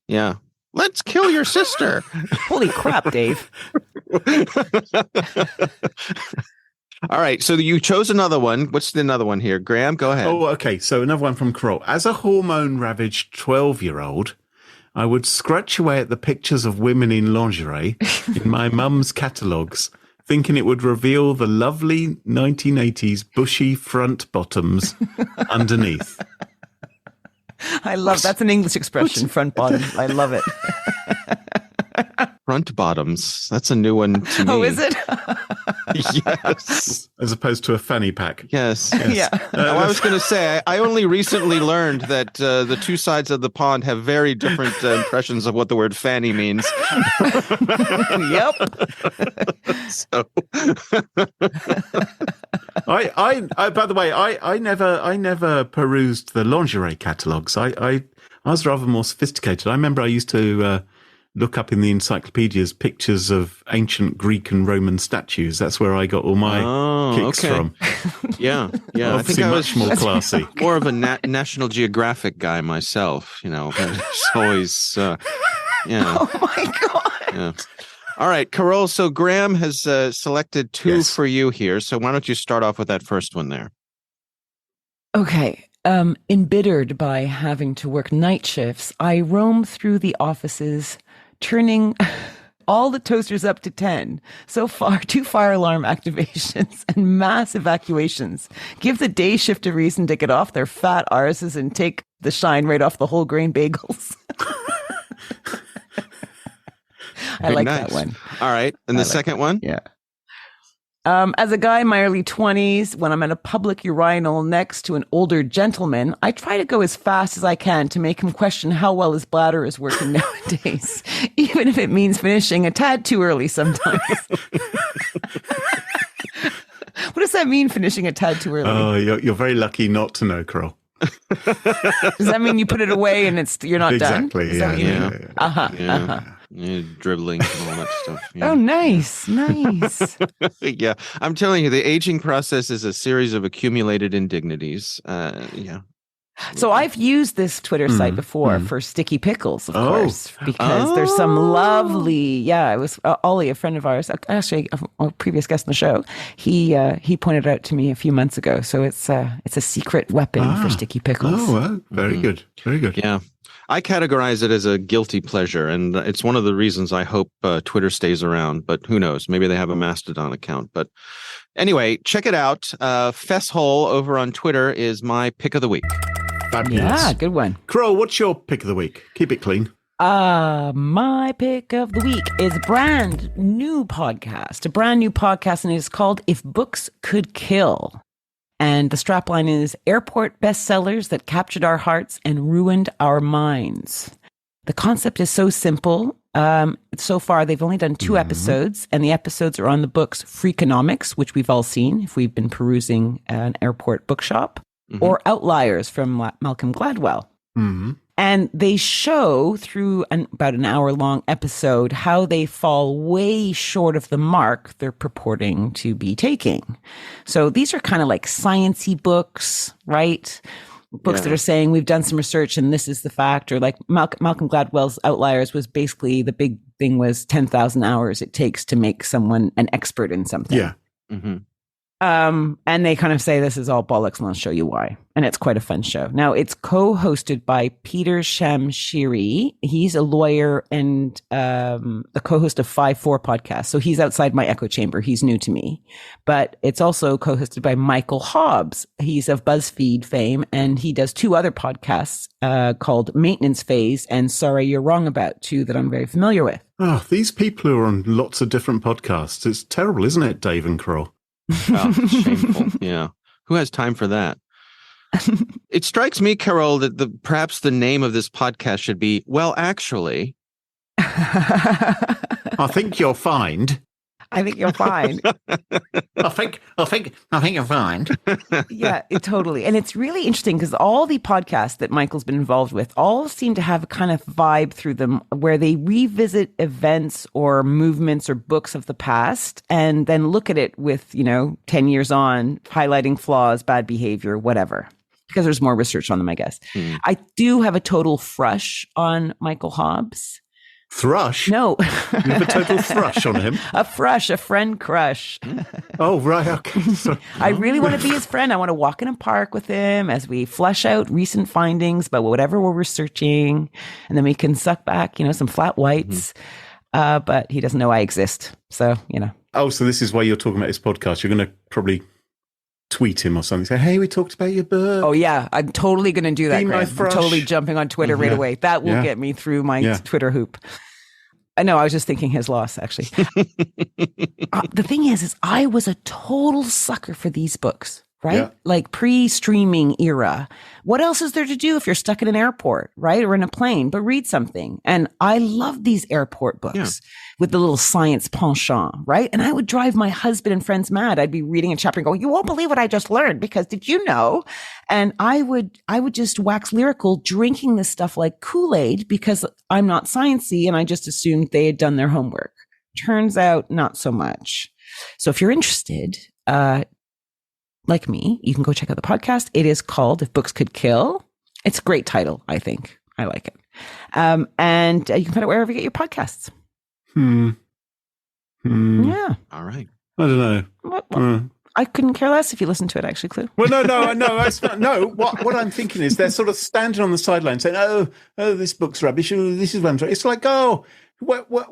Yeah. Let's kill your sister. Holy crap, Dave. All right. So you chose another one. What's the another one here? Graham, go ahead. Oh, okay. So another one from Carole. As a hormone-ravaged 12-year-old, I would scratch away at the pictures of women in lingerie in my mum's catalogues, thinking it would reveal the lovely 1980s bushy front bottoms underneath. I love that's an English expression, front bottom. I love it. Front bottoms. That's a new one to me. Oh, is it? Yes. As opposed to a fanny pack. Yes. Yeah. I was going to say, I only recently learned that the two sides of the pond have very different impressions of what the word fanny means. Yep. So. I by the way, I never perused the lingerie catalogues. I was rather more sophisticated. I remember I used to look up in the encyclopedias pictures of ancient Greek and Roman statues. That's where I got all my kicks from. Yeah. I think I was much more classy. More of a National Geographic guy myself. It's always yeah. Oh my God. Yeah. All right, Carole. So Graham has selected two for you here. So why don't you start off with that first one there? Okay. Embittered by having to work night shifts, I roam through the offices, turning all the toasters up to 10. So far, 2 fire alarm activations and mass evacuations. Give the day shift a reason to get off their fat arses and take the shine right off the whole grain bagels. I like that one. All right. And the second one? Yeah. As a guy in my early 20s, when I'm at a public urinal next to an older gentleman, I try to go as fast as I can to make him question how well his bladder is working nowadays, even if it means finishing a tad too early sometimes. What does that mean, finishing a tad too early? Oh, you're very lucky not to know, Carole. Does that mean you put it away and you're not done? Exactly. Yeah. Yeah, dribbling and all that stuff. Yeah. Oh, nice. Yeah, I'm telling you, the aging process is a series of accumulated indignities. Yeah. So I've used this Twitter site before for sticky pickles, of course, because there's some lovely, it was Ollie, a friend of ours, actually a previous guest on the show. He pointed it out to me a few months ago. So it's a secret weapon for sticky pickles. Oh, well, very good. Very good. Yeah. I categorize it as a guilty pleasure, and it's one of the reasons I hope Twitter stays around, but who knows? Maybe they have a Mastodon account. But anyway, check it out. Fesshole over on Twitter is my pick of the week. Fabulous. Yeah, good one. Carole, what's your pick of the week? Keep it clean. My pick of the week is a brand new podcast, and it is called If Books Could Kill. And the strapline is airport bestsellers that captured our hearts and ruined our minds. The concept is so simple. So far, they've only done 2 episodes, and the episodes are on the books Freakonomics, which we've all seen if we've been perusing an airport bookshop, or Outliers from Malcolm Gladwell. And they show through about an hour-long episode how they fall way short of the mark they're purporting to be taking. So these are kind of like science-y books, right? Books that are saying we've done some research and this is the fact, or like Malcolm Gladwell's Outliers was basically the big thing was 10,000 hours it takes to make someone an expert in something. Yeah. And they kind of say this is all bollocks and I'll show you why. And it's quite a fun show. Now, it's co-hosted by Peter Shamshiri. He's a lawyer and the co-host of 5-4 podcast. So he's outside my echo chamber. He's new to me. But it's also co-hosted by Michael Hobbs. He's of BuzzFeed fame, and he does 2 other podcasts called Maintenance Phase and Sorry You're Wrong About, 2 that I'm very familiar with. Oh, these people who are on lots of different podcasts. It's terrible, isn't it, Dave and Carole? Oh, shameful. Yeah. Who has time for that? It strikes me, Carole, that perhaps the name of this podcast should be, well, actually. I think you'll find. I think you'll find. I think you'll find. Yeah, totally. And it's really interesting because all the podcasts that Michael's been involved with all seem to have a kind of vibe through them where they revisit events or movements or books of the past and then look at it with, 10 years on, highlighting flaws, bad behavior, whatever. Because there's more research on them, I guess. I do have a total thrush on Michael Hobbs. Thrush? No. You have a total thrush on him? A friend crush. Oh, right. Okay. Sorry. I really want to be his friend. I want to walk in a park with him as we flesh out recent findings about whatever we're researching. And then we can suck back, some flat whites. But he doesn't know I exist. So, Oh, so this is why you're talking about his podcast. You're going to probably tweet him or something. Say, hey, we talked about your book. Oh, yeah. I'm totally going to do that, Graham. I'm totally jumping on Twitter right away. That will get me through my Twitter hoop. No, I was just thinking his loss, actually. The thing is I was a total sucker for these books, right? Yeah. Like pre-streaming era. What else is there to do if you're stuck in an airport, right? Or in a plane, but read something. And I love these airport books with the little science penchant, right? And I would drive my husband and friends mad. I'd be reading a chapter and go, you won't believe what I just learned because did you know? And I would just wax lyrical drinking this stuff like Kool-Aid because I'm not sciencey and I just assumed they had done their homework. Turns out not so much. So if you're interested, like me, you can go check out the podcast. It is called If Books Could Kill. It's a great title, I think. I like it. And you can find it wherever you get your podcasts. Yeah. All right. I don't know. Well, I couldn't care less if you listen to it, actually, Clue. Well, no. What I'm thinking is they're sort of standing on the sideline saying, oh, this book's rubbish. Oh, this is rubbish. It's like,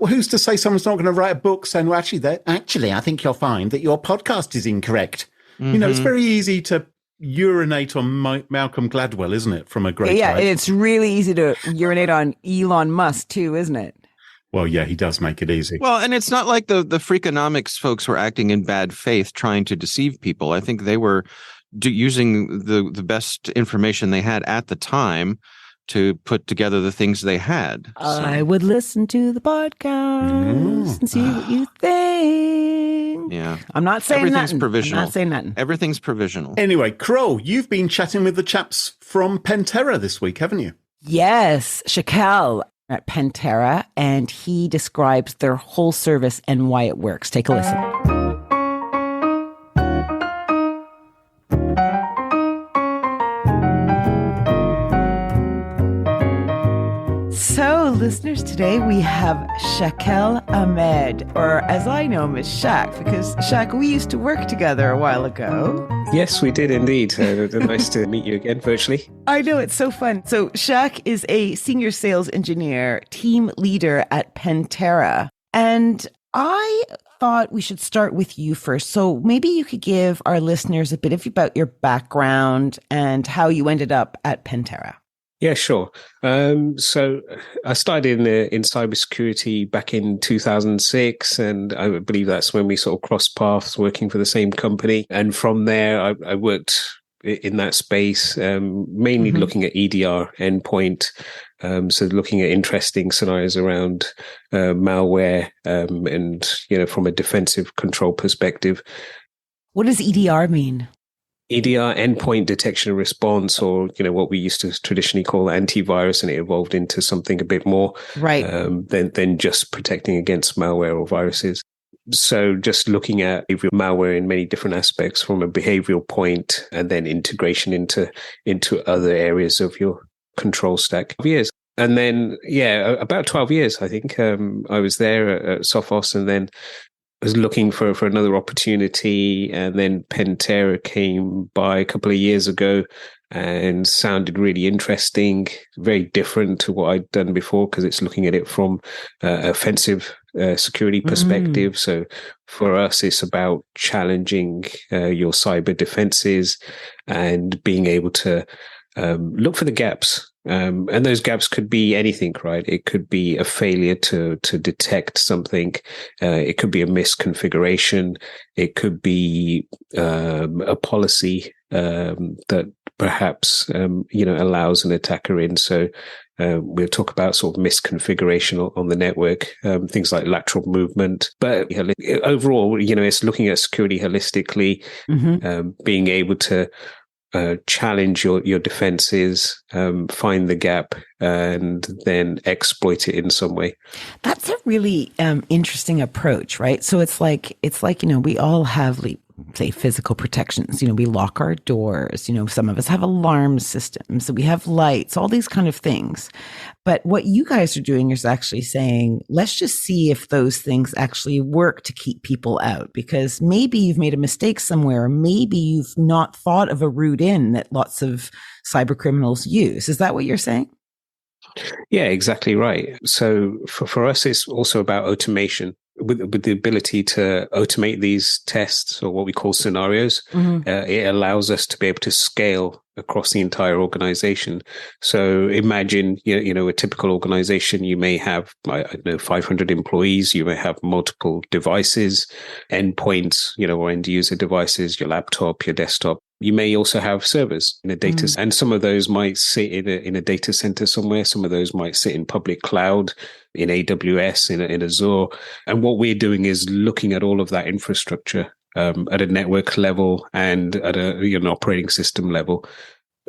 who's to say someone's not going to write a book saying, well, actually, I think you'll find that your podcast is incorrect. It's very easy to urinate on Malcolm Gladwell, isn't it? From a great height. It's really easy to urinate on Elon Musk too, isn't it? Well, yeah, he does make it easy. Well, and it's not like the Freakonomics folks were acting in bad faith trying to deceive people. I think they were using the best information they had at the time to put together the things they had. I would listen to the podcast and see what you think. Yeah. I'm not saying everything's nothing. Provisional. I'm not saying nothing. Everything's provisional. Anyway, Carole, you've been chatting with the chaps from Pentera this week, haven't you? Yes, Shakel at Pentera, and he describes their whole service and why it works. Take a listen. listeners, today we have Shakel Ahmed, or as I know him as Shak, because Shak, we used to work together a while ago. Yes, we did indeed. Nice to meet you again virtually. I know, it's so fun. So Shak is a senior sales engineer, team leader at Pentera. And I thought we should start with you first. So maybe you could give our listeners a bit about your background and how you ended up at Pentera. Yeah, sure. So I started in cybersecurity back in 2006, and I believe that's when we sort of crossed paths working for the same company. And from there, I worked in that space, mainly looking at EDR endpoint. So looking at interesting scenarios around malware and, from a defensive control perspective. What does EDR mean? EDR, endpoint detection and response, or what we used to traditionally call antivirus, and it evolved into something a bit more right than just protecting against malware or viruses. So just looking at malware in many different aspects from a behavioral point, and then integration into other areas of your control stack. Years. And then, about 12 years, I think, I was there at Sophos, and then was looking for another opportunity. And then Pentera came by a couple of years ago and sounded really interesting, very different to what I'd done before, because it's looking at it from offensive security perspective. So for us, it's about challenging your cyber defenses and being able to look for the gaps. And those gaps could be anything, right? It could be a failure to detect something. It could be a misconfiguration. It could be a policy that perhaps allows an attacker in. So we'll talk about sort of misconfiguration on the network, things like lateral movement. But overall, it's looking at security holistically, being able to challenge your defenses, find the gap, and then exploit it in some way. That's a really interesting approach, right? So it's like we all have say physical protections. We lock our doors. Some of us have alarm systems. We have lights. All these kind of things. But what you guys are doing is actually saying, let's just see if those things actually work to keep people out. Because maybe you've made a mistake somewhere. Or maybe you've not thought of a route in that lots of cyber criminals use. Is that what you're saying? Yeah, exactly right. So for us, it's also about automation. With the ability to automate these tests, or what we call scenarios, it allows us to be able to scale across the entire organization. So imagine, a typical organization, you may have, 500 employees, you may have multiple devices, endpoints, or end user devices, your laptop, your desktop. You may also have servers in a data center, and some of those might sit in a data center somewhere. Some of those might sit in public cloud, in AWS, in Azure. And what we're doing is looking at all of that infrastructure at a network level and at an operating system level.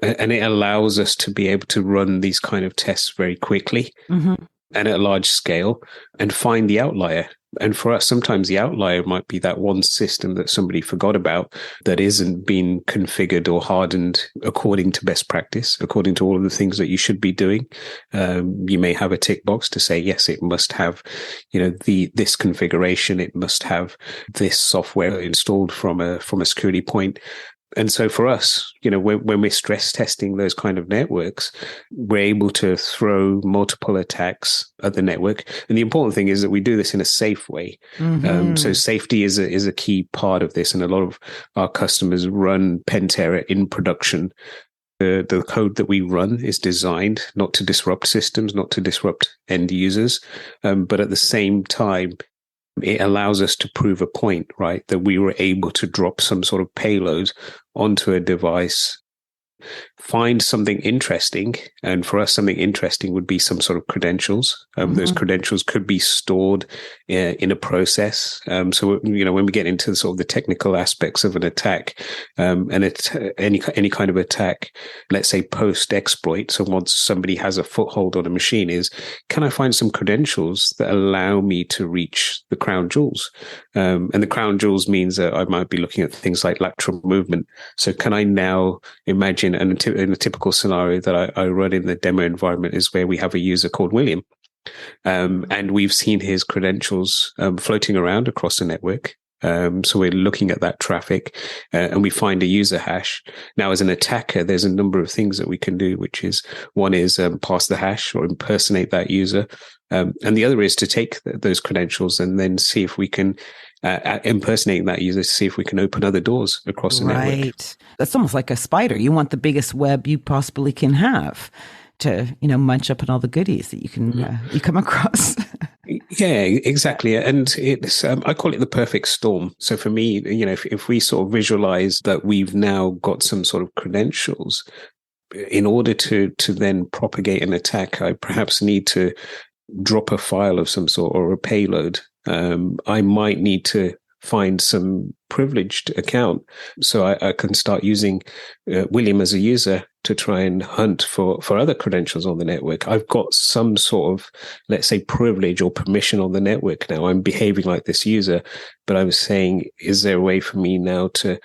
And it allows us to be able to run these kind of tests very quickly and at a large scale, and find the outlier. And for us, sometimes the outlier might be that one system that somebody forgot about that isn't being configured or hardened according to best practice, according to all of the things that you should be doing. You may have a tick box to say, yes, it must have, this configuration. It must have this software installed from a security point. And so for us, when we're stress testing those kind of networks, we're able to throw multiple attacks at the network. And the important thing is that we do this in a safe way. So safety is a key part of this. And a lot of our customers run Pentera in production. The code that we run is designed not to disrupt systems, not to disrupt end users, but at the same time, it allows us to prove a point, right? That we were able to drop some sort of payload onto a device, find something interesting. And for us, something interesting would be some sort of credentials. Those credentials could be stored in a process. So, when we get into sort of the technical aspects of an attack, any kind of attack, let's say post-exploit, so once somebody has a foothold on a machine, is, can I find some credentials that allow me to reach the crown jewels? And the crown jewels means that I might be looking at things like lateral movement. So can I now imagine, and in a typical scenario that I run in the demo environment is where we have a user called William. And we've seen his credentials floating around across the network. So we're looking at that traffic and we find a user hash. Now, as an attacker, there's a number of things that we can do, which is one is pass the hash or impersonate that user. And the other is to take those credentials and then see if we can impersonate that user, see if we can open other doors across the network. Right. That's almost like a spider. You want the biggest web you possibly can have to, munch up on all the goodies that you can you come across. Yeah, exactly. And it's I call it the perfect storm. So for me, if we sort of visualize that we've now got some sort of credentials, in order to then propagate an attack, I perhaps need to drop a file of some sort or a payload. I might need to find some privileged account so I can start using William as a user to try and hunt for other credentials on the network. I've got some sort of, let's say, privilege or permission on the network now. I'm behaving like this user, but I was saying, is there a way for me now to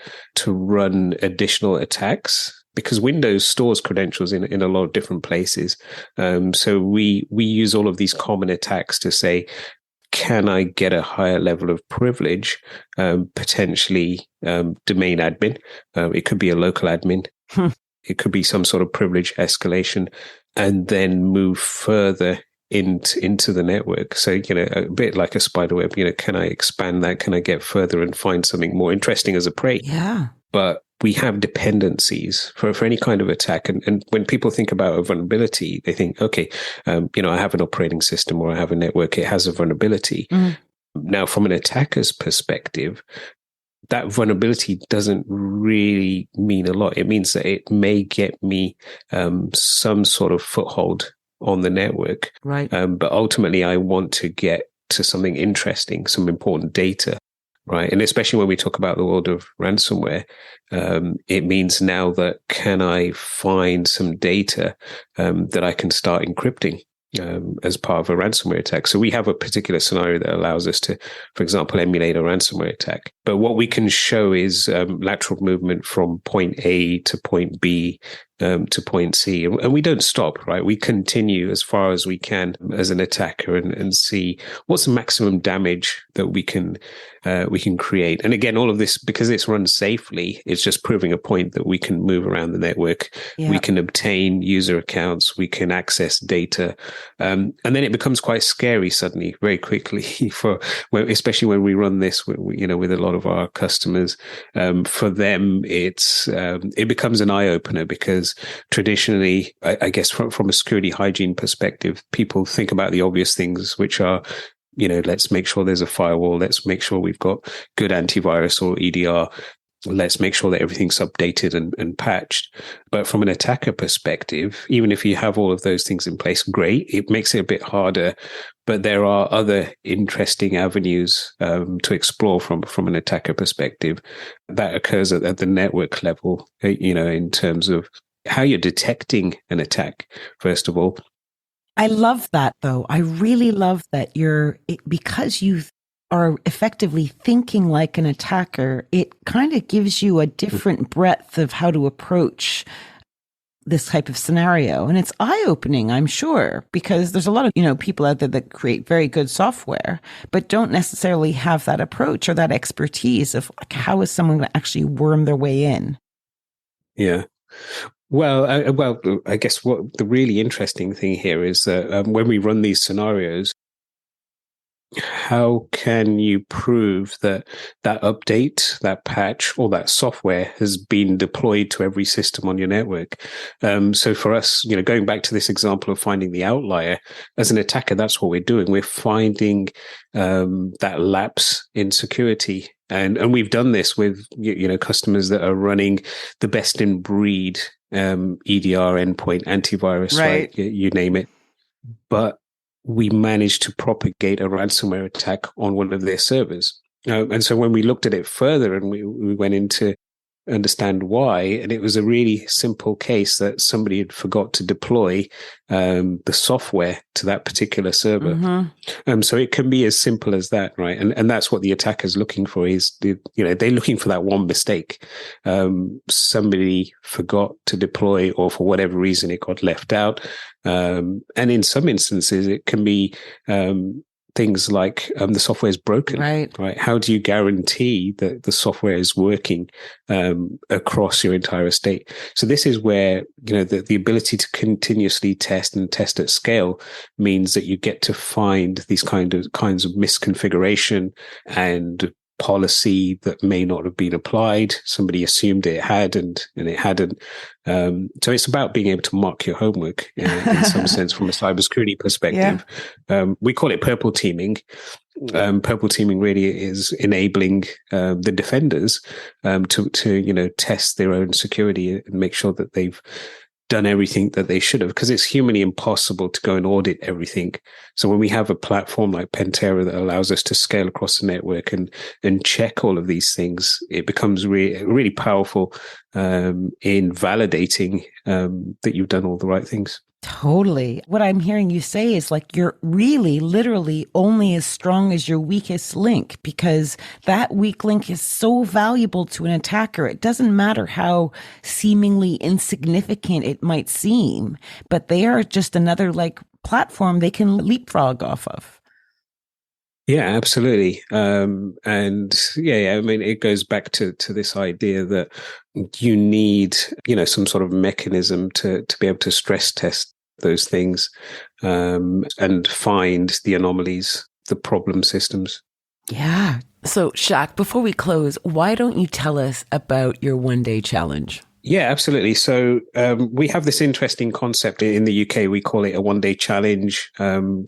run additional attacks? Because Windows stores credentials in a lot of different places. So we use all of these common attacks to say, can I get a higher level of privilege, potentially domain admin? It could be a local admin. It could be some sort of privilege escalation, and then move further into the network. So, a bit like a spider web, can I expand that? Can I get further and find something more interesting as a prey? Yeah. But we have dependencies for any kind of attack. And when people think about a vulnerability, they think, okay, I have an operating system or I have a network, it has a vulnerability. Now, from an attacker's perspective, that vulnerability doesn't really mean a lot. It means that it may get me some sort of foothold on the network. Right. But ultimately, I want to get to something interesting, some important data. Right. And especially when we talk about the world of ransomware, it means now that can I find some data that I can start encrypting as part of a ransomware attack. So we have a particular scenario that allows us to, for example, emulate a ransomware attack. But what we can show is lateral movement from point A to point B to point C. And we don't stop, right? We continue as far as we can as an attacker and see what's the maximum damage that we can create. And again, all of this, because it's run safely, it's just proving a point that we can move around the network. Yeah. We can obtain user accounts. We can access data. And then it becomes quite scary suddenly, very quickly, especially when we run this with a lot of our customers. For them, it becomes an eye opener because traditionally, I guess from a security hygiene perspective, people think about the obvious things, which are, let's make sure there's a firewall. Let's make sure we've got good antivirus or EDR. Let's make sure that everything's updated and patched. But from an attacker perspective, even if you have all of those things in place, great. It makes it a bit harder. But there are other interesting avenues to explore from an attacker perspective that occurs at the network level, in terms of how you're detecting an attack, first of all. I love that, though. I really love that because you are effectively thinking like an attacker, it kind of gives you a different breadth of how to approach this type of scenario. And it's eye-opening, I'm sure, because there's a lot of, people out there that create very good software, but don't necessarily have that approach or that expertise of like, how is someone going to actually worm their way in? Yeah. Well, I guess what the really interesting thing here is that when we run these scenarios, how can you prove that update, that patch, or that software has been deployed to every system on your network? So for us, going back to this example of finding the outlier, as an attacker, that's what we're doing. We're finding that lapse in security. And we've done this with, customers that are running the best in breed EDR endpoint antivirus, right? You name it. But we managed to propagate a ransomware attack on one of their servers. And so when we looked at it further and we went into understand why. And it was a really simple case that somebody had forgot to deploy the software to that particular server. So it can be as simple as that, right? And that's what the attacker's looking for is, they're looking for that one mistake. Somebody forgot to deploy, or for whatever reason, it got left out. And in some instances, it can be things like the software is broken, right? How do you guarantee that the software is working across your entire estate? So this is where, the ability to continuously test and test at scale means that you get to find these kinds of misconfiguration and policy that may not have been applied. Somebody assumed it had and it hadn't. So it's about being able to mark your homework in some sense from a cybersecurity perspective. We call it purple teaming. Purple teaming really is enabling the defenders to test their own security and make sure that they've done everything that they should have, because it's humanly impossible to go and audit everything. So when we have a platform like Pentera that allows us to scale across the network and check all of these things, it becomes really powerful in validating that you've done all the right things. Totally. What I'm hearing you say is like you're really literally only as strong as your weakest link, because that weak link is so valuable to an attacker. It doesn't matter how seemingly insignificant it might seem, but they are just another platform they can leapfrog off of. Yeah, absolutely. I mean, it goes back to this idea that you need, some sort of mechanism to be able to stress test those things and find the anomalies, the problem systems. Yeah. So, Shak, before we close, why don't you tell us about your one-day challenge? Yeah, absolutely. So we have this interesting concept in the UK. We call it a one-day challenge,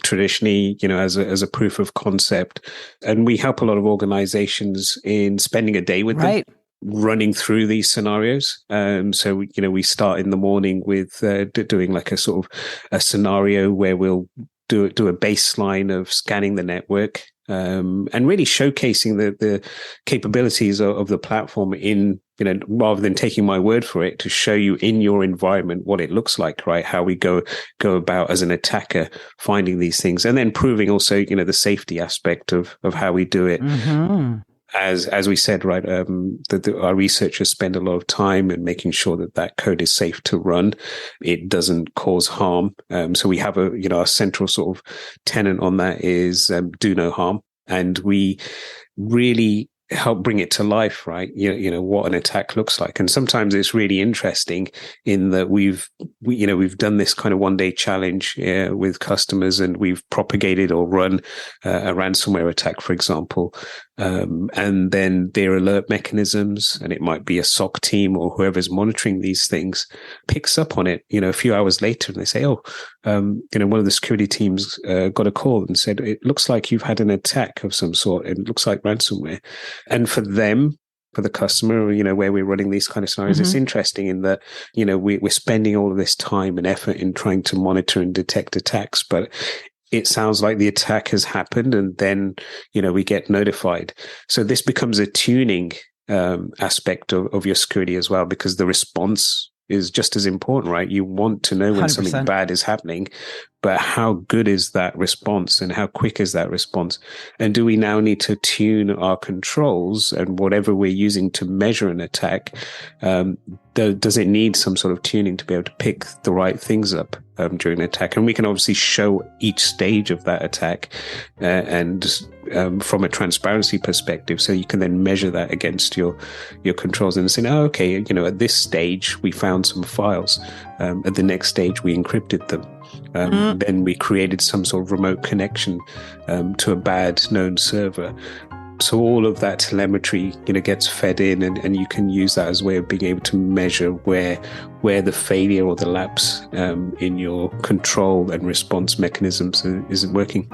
traditionally, as a proof of concept. And we help a lot of organizations in spending a day with them, running through these scenarios. So, we start in the morning with doing like a sort of a scenario where we'll do a baseline of scanning the network and really showcasing the capabilities of the platform in, rather than taking my word for it, to show you in your environment what it looks like, right? How we go about as an attacker finding these things, and then proving also, the safety aspect of how we do it. As we said, right, our researchers spend a lot of time in making sure that code is safe to run. It doesn't cause harm. So we have our central sort of tenet on that is do no harm. And we really help bring it to life, right? What an attack looks like. And sometimes it's really interesting in that we've done this kind of one-day challenge with customers, and we've propagated or run a ransomware attack, for example. And then their alert mechanisms, and it might be a SOC team or whoever's monitoring these things, picks up on it, a few hours later, and they say, one of the security teams got a call and said, it looks like you've had an attack of some sort, and it looks like ransomware. And for them, for the customer, where we're running these kind of scenarios, it's interesting in that, we're spending all of this time and effort in trying to monitor and detect attacks, but it sounds like the attack has happened, and then, we get notified. So this becomes a tuning aspect of your security as well, because the response is just as important, right? You want to know when 100%. Something bad is happening, but how good is that response and how quick is that response? And do we now need to tune our controls and whatever we're using to measure an attack? Does it need some sort of tuning to be able to pick the right things up during an attack? And we can obviously show each stage of that attack and from a transparency perspective, so you can then measure that against your controls and say, okay, at this stage we found some files. At the next stage we encrypted them. Then we created some sort of remote connection to a bad known server. So all of that telemetry, gets fed in, and you can use that as a way of being able to measure where the failure or the lapse in your control and response mechanisms isn't working.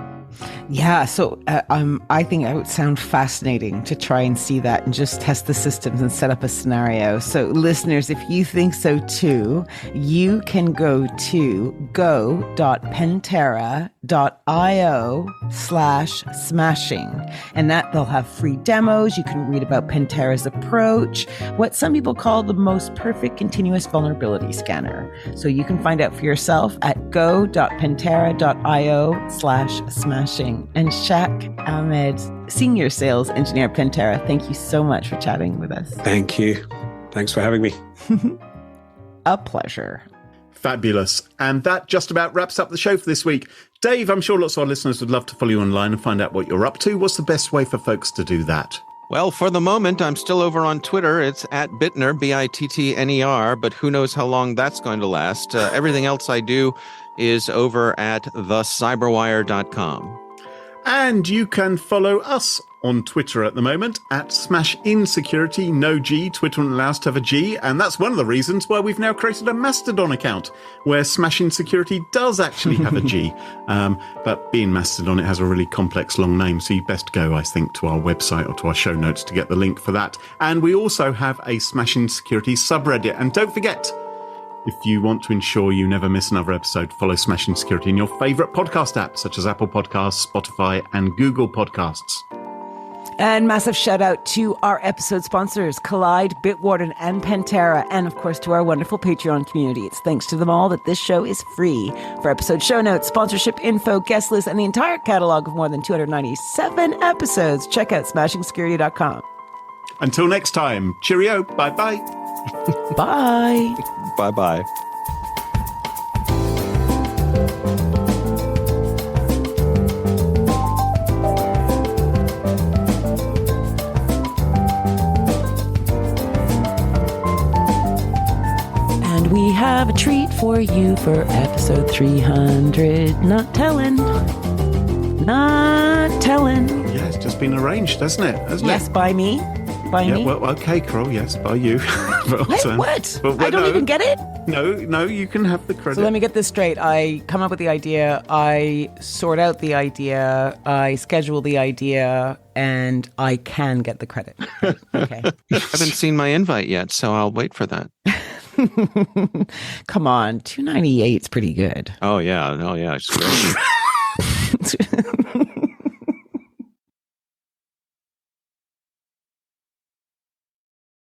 Yeah, so I think it would sound fascinating to try and see that and just test the systems and set up a scenario. So listeners, if you think so too, you can go to go.pentera.io/smashing. And that they'll have free demos. You can read about Pentera's approach, what some people call the most perfect continuous vulnerability scanner. So you can find out for yourself at go.pentera.io/smashing. And Ahmed, Senior Sales Engineer at Pentera, thank you so much for chatting with us. Thank you. Thanks for having me. A pleasure. Fabulous. And that just about wraps up the show for this week. Dave, I'm sure lots of our listeners would love to follow you online and find out what you're up to. What's the best way for folks to do that? Well, for the moment, I'm still over on Twitter. It's at Bittner, Bittner, but who knows how long that's going to last. Everything else I do is over at thecyberwire.com. And you can follow us on Twitter at the moment at SmashInSecurity, no G. Twitter won't allow us to have a G, and that's one of the reasons why we've now created a Mastodon account where SmashInSecurity does actually have a G. But being Mastodon, it has a really complex long name, so you best go, I think, to our website or to our show notes to get the link for that. And we also have a SmashInSecurity subreddit. And don't forget, if you want to ensure you never miss another episode, follow SmashInSecurity in your favourite podcast apps, such as Apple Podcasts, Spotify, and Google Podcasts. And massive shout out to our episode sponsors, Collide, Bitwarden, and Pentera, and of course to our wonderful Patreon community. It's thanks to them all that this show is free. For episode show notes, sponsorship info, guest list, and the entire catalog of more than 297 episodes, check out smashingsecurity.com. Until next time, cheerio, bye-bye. Bye. Bye-bye. And we have a treat for you for episode 300. Not telling. Yeah, it's just been arranged, hasn't it? Yes, by me. By me? Well, okay, Carole, yes, by you. What? I don't even get it? No, you can have the credit. So let me get this straight. I come up with the idea, I sort out the idea, I schedule the idea, and I can get the credit. Okay. I haven't seen my invite yet, so I'll wait for that. Come on, 298 is pretty good. Oh, yeah. It's great.